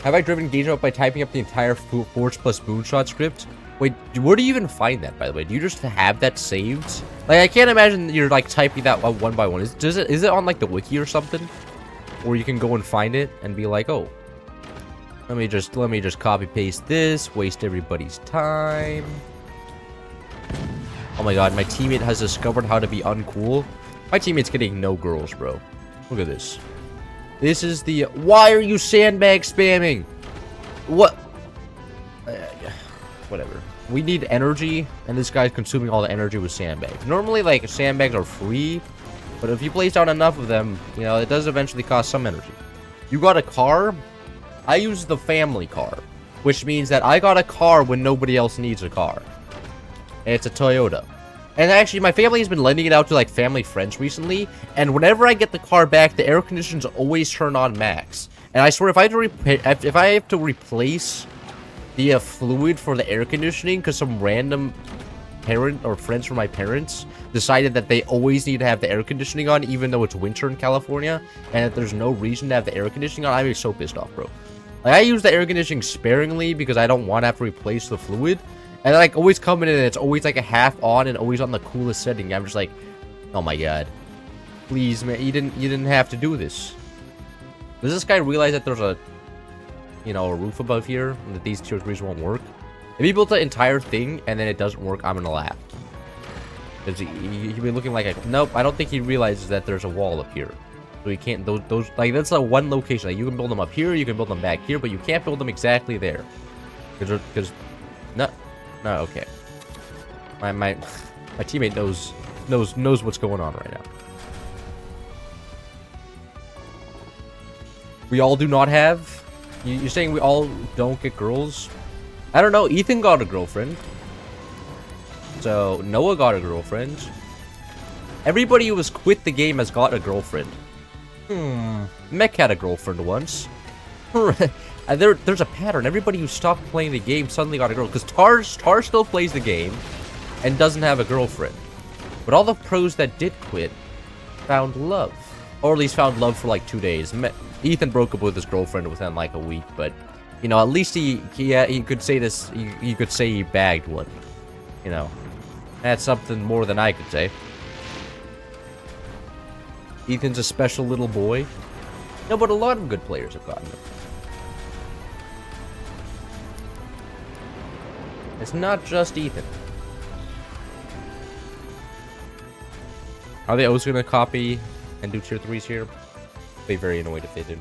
Have I driven engagement up by typing up the entire force plus moonshot script? Wait, where do you even find that, by the way? Do you just have that saved? Like, I can't imagine you're, like, typing that one by one. Is it on, like, the wiki or something? Or you can go and find it and be like, oh, let me just copy paste this, waste everybody's time. Oh my god, my teammate has discovered how to be uncool. My teammate's getting no girls, bro. Look at this. This is the... Why are you sandbag spamming? What? Whatever. We need energy, and this guy's consuming all the energy with sandbags. Normally, like, sandbags are free, but if you place down enough of them, you know, it does eventually cost some energy. You got a car? I use the family car, which means that I got a car when nobody else needs a car. And it's a Toyota. And actually, my family has been lending it out to, like, family friends recently, and whenever I get the car back, the air conditions always turn on max. And I swear, if I have to replace the fluid for the air conditioning because some random parent or friends from my parents decided that they always need to have the air conditioning on even though it's winter in California and that there's no reason to have the air conditioning on, I'd be so pissed off, bro. Like, I use the air conditioning sparingly because I don't want to have to replace the fluid, and like always coming in and it's always like a half on and always on the coolest setting. I'm just like, oh my god, please, man, you didn't have to do this. Does this guy realize that there's a, you know, a roof above here and that these tier 3s won't work? If he built the entire thing and then it doesn't work, I'm gonna laugh. Because he'd be looking like a... Nope, I don't think he realizes that there's a wall up here. So he can't... Those like, that's a one location. Like, you can build them up here, you can build them back here, but you can't build them exactly there. Because... No, okay. My teammate knows what's going on right now. We all do not have... You're saying we all don't get girls? I don't know. Ethan got a girlfriend. So, Noah got a girlfriend. Everybody who has quit the game has got a girlfriend. Mech had a girlfriend once. There's a pattern. Everybody who stopped playing the game suddenly got a girl. Because Tar still plays the game and doesn't have a girlfriend. But all the pros that did quit found love. Or at least found love for like 2 days. Ethan broke up with his girlfriend within like a week, but you know, at least he could say this. He could say he bagged one. You know, that's something more than I could say. Ethan's a special little boy. No, but a lot of good players have gotten it. It's not just Ethan. Are they also gonna copy and do tier 3s here? Be very annoyed if they did.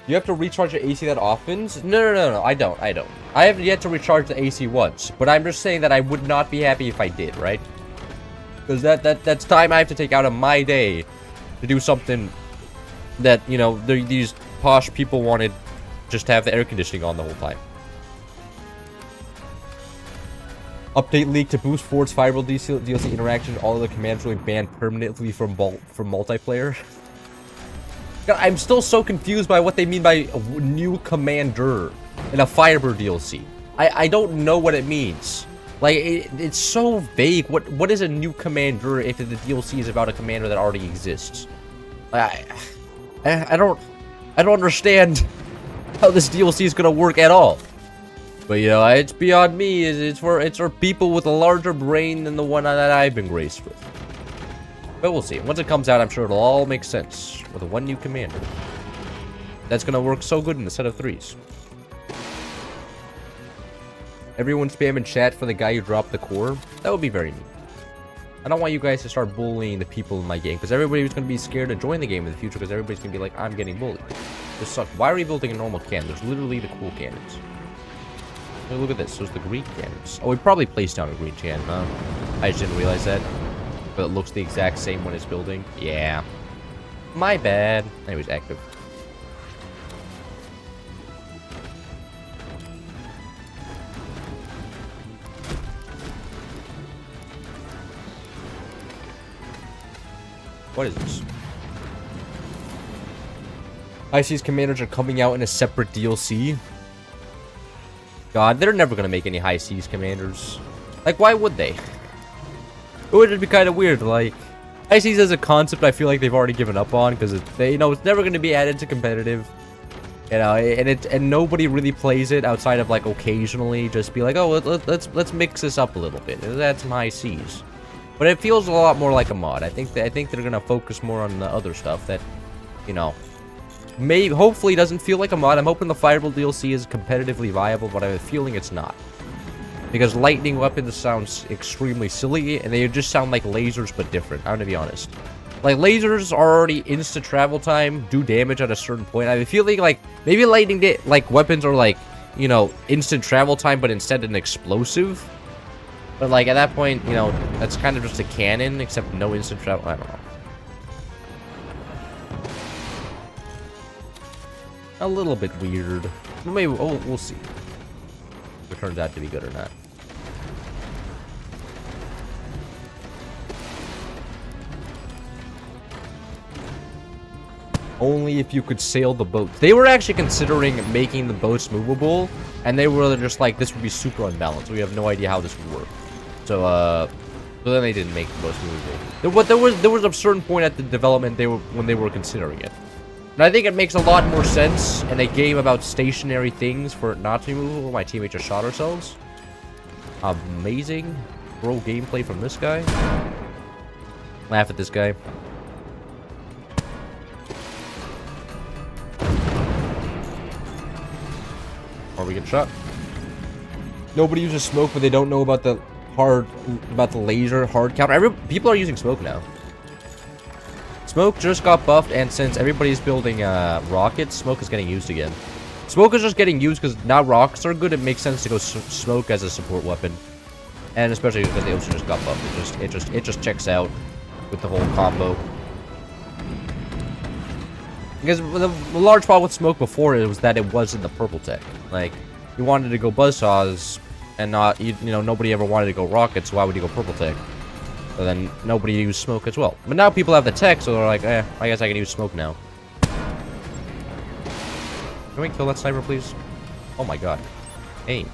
You have to recharge your AC that often? No, I don't. I haven't yet to recharge the AC once, but I'm just saying that I would not be happy if I did, right? Because that's time I have to take out of my day to do something that, you know, these posh people wanted just to have the air conditioning on the whole time. Update leak to boost Ford's Fireball DLC interaction. All of the commands really banned permanently from multiplayer. God, I'm still so confused by what they mean by a new commander in a Firebird DLC. I don't know what it means. Like, it's so vague. What is a new commander if the DLC is about a commander that already exists? I don't understand how this DLC is gonna work at all. But you know, it's beyond me. It's for people with a larger brain than the one that I've been graced with. But we'll see. Once it comes out, I'm sure it'll all make sense with one new commander. That's gonna work so good in the set of 3s. Everyone spam in chat for the guy who dropped the core. That would be very neat. I don't want you guys to start bullying the people in my game, because everybody's going to be scared to join the game in the future, because everybody's going to be like, I'm getting bullied. This sucks. Why are we building a normal cannon? There's literally the cool cannons. Hey, look at this. There's the green cannons. Oh, we probably placed down a green cannon, huh? I just didn't realize that. But it looks the exact same when it's building. Yeah. My bad. Anyways, active. What is this? High Seas Commanders are coming out in a separate DLC. God, they're never gonna make any High Seas Commanders. Like, why would they? It would just be kind of weird. Like, High Seas as a concept, I feel like they've already given up on, because you know, it's never gonna be added to competitive. You know, and nobody really plays it outside of like occasionally just be like, oh, let's mix this up a little bit. Let's add some High Seas. But it feels a lot more like a mod. I think they're gonna focus more on the other stuff that, you know, hopefully doesn't feel like a mod. I'm hoping the Fireball DLC is competitively viable, but I have a feeling it's not. Because lightning weapons sounds extremely silly, and they just sound like lasers but different. I'm gonna be honest. Like, lasers are already instant travel time, do damage at a certain point. I have a feeling like maybe lightning like weapons are like, you know, instant travel time, but instead an explosive. But, like, at that point, you know, that's kind of just a cannon, except no instant travel. I don't know. A little bit weird. Maybe, oh, we'll see. If it turns out to be good or not. Only if you could sail the boats. They were actually considering making the boats movable, and they were just like, this would be super unbalanced. We have no idea how this would work. So, but then they didn't make the boats movable. There was a certain point at the development when they were considering it. And I think it makes a lot more sense in a game about stationary things for it not to be movable. My teammate just shot ourselves. Amazing pro gameplay from this guy. Laugh at this guy. Or we get shot. Nobody uses smoke, but they don't know about the laser hard counter. People are using smoke now. Smoke just got buffed, and since everybody's building rockets, smoke is getting used again. Smoke is just getting used because now rockets are good. It makes sense to go smoke as a support weapon, and especially because the ocean just got buffed. It just checks out with the whole combo. Because the large problem with smoke before it was that it wasn't the purple tech. Like, you wanted to go buzzsaws, and not, you know, nobody ever wanted to go rockets, so why would you go purple tech? So then nobody used smoke as well. But now people have the tech, so they're like, I guess I can use smoke now. Can we kill that sniper, please? Oh my god. Aim.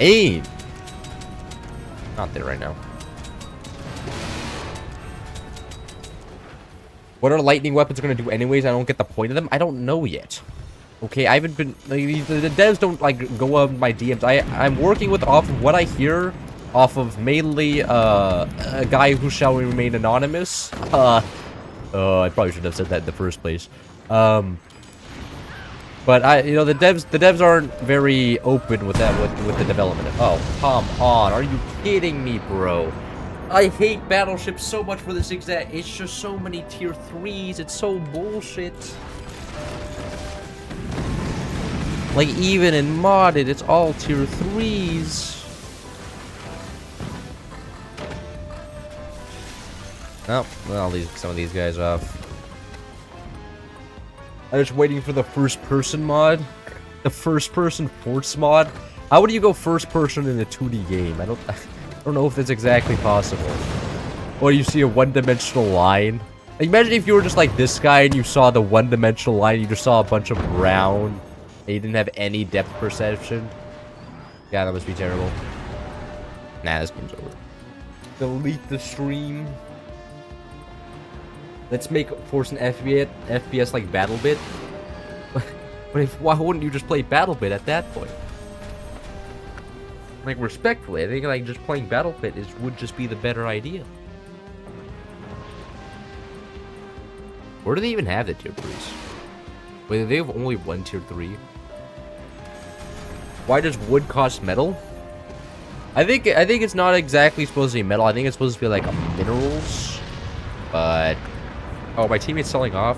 Aim! Not there right now. What are lightning weapons going to do anyways? I don't get the point of them. I don't know yet. Okay, I haven't been... Like, the devs don't, like, go on my DMs. I'm working with off of what I hear off of mainly a guy who shall remain anonymous. I probably shouldn't have said that in the first place. But you know, the devs aren't very open with that with the development. Oh, come on. Are you kidding me, bro? I hate battleships so much for this exact... It's just so many tier 3s. It's so bullshit. Like, even in modded, it's all tier 3s. Oh, well, I'll leave some of these guys off. I'm just waiting for the first-person mod. The first-person force mod. How would you go first-person in a 2D game? I don't know if that's exactly possible. Or you see a one-dimensional line. Like, imagine if you were just like this guy and you saw the one-dimensional line, you just saw a bunch of brown, and you didn't have any depth perception. Yeah, that must be terrible. Nah, this game's over. Delete the stream. Let's make Force and FPS like BattleBit. But why wouldn't you just play BattleBit at that point? Like, respectfully, I think, like, just playing Battle Pit would just be the better idea. Where do they even have the tier 3s? Wait, do they have only one tier 3? Why does wood cost metal? I think it's not exactly supposed to be metal. I think it's supposed to be, like, minerals. But... Oh, my teammate's selling off.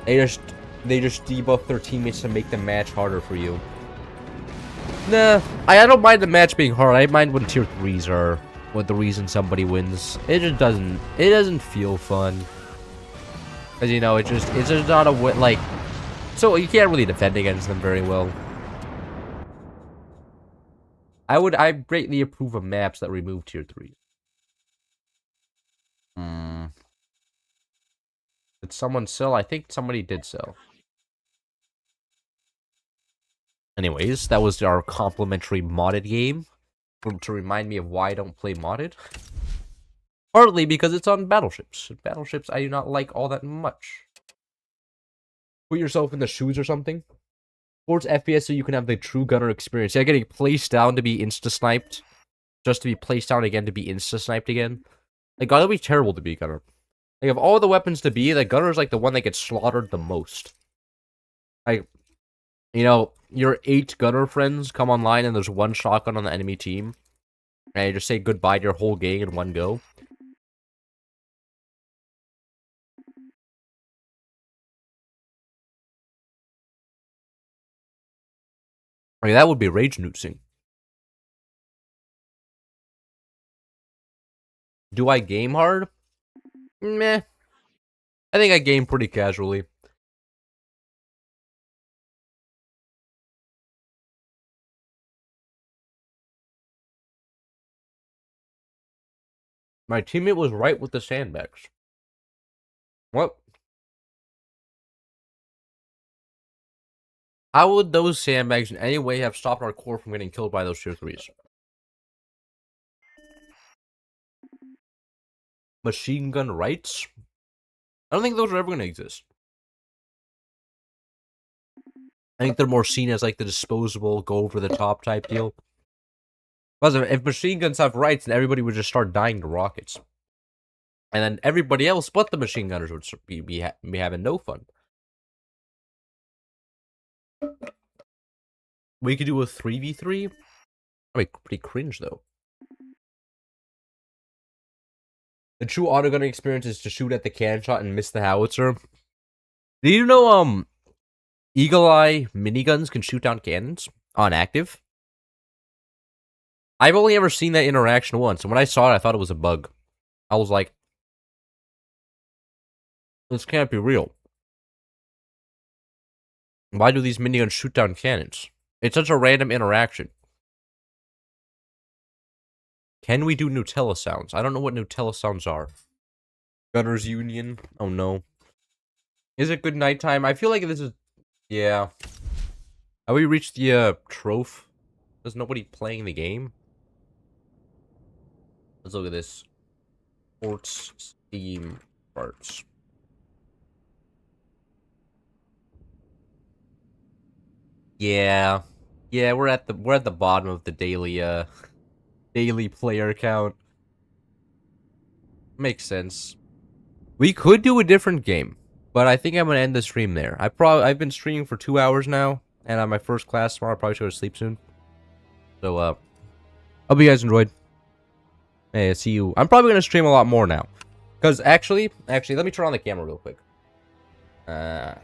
They just debuff their teammates to make the match harder for you. Nah, I don't mind the match being hard. I mind when tier 3s are what the reason somebody wins. It just doesn't feel fun. As you know, it's just not a win, like, so you can't really defend against them very well. I greatly approve of maps that remove tier 3s. Did someone sell? I think somebody did sell. Anyways, that was our complimentary modded game. To remind me of why I don't play modded. Partly because it's on battleships. Battleships I do not like all that much. Put yourself in the shoes or something. Sports FPS so you can have the true gunner experience. You're getting placed down to be insta-sniped. Just to be placed down again to be insta-sniped again. Like, that would be terrible to be a gunner. Like, of all the weapons to be, the gunner is like the one that gets slaughtered the most. Like, you know, your 8 gunner friends come online and there's one shotgun on the enemy team. And you just say goodbye to your whole gang in one go. I mean, that would be rage-nucing. Do I game hard? Meh. I think I game pretty casually. My teammate was right with the sandbags. What? How would those sandbags in any way have stopped our core from getting killed by those tier 3s? Machine gun rights? I don't think those are ever going to exist. I think they're more seen as like the disposable, go over the top type deal. Because if machine guns have rights, then everybody would just start dying to rockets. And then everybody else but the machine gunners would be having no fun. We could do a 3v3. That'd be pretty cringe, though. The true autogunning experience is to shoot at the cannon shot and miss the howitzer. Do you know, Eagle Eye miniguns can shoot down cannons on active? I've only ever seen that interaction once, and when I saw it, I thought it was a bug. I was like, this can't be real. Why do these miniguns shoot down cannons? It's such a random interaction. Can we do Nutella sounds? I don't know what Nutella sounds are. Gunners Union? Oh no. Is it good nighttime? I feel like this is... Yeah. Have we reached the, trophy? There's nobody playing the game? Let's look at this. Sports Steam parts. Yeah. Yeah, we're at the bottom of the daily player count. Makes sense. We could do a different game, but I think I'm gonna end the stream there. I've been streaming for 2 hours now, and on my first class tomorrow, I'll probably go to sleep soon. So, hope you guys enjoyed. Hey, see you. I'm probably gonna stream a lot more now, because actually, let me turn on the camera real quick. No.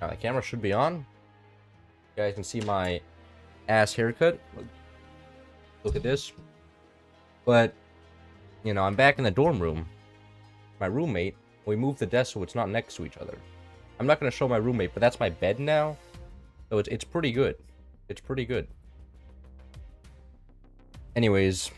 Now the camera should be on. You guys can see my ass haircut. Look at this. But, you know, I'm back in the dorm room. My roommate, we moved the desk so it's not next to each other. I'm not going to show my roommate, but that's my bed now. So it's pretty good. It's pretty good. Anyways,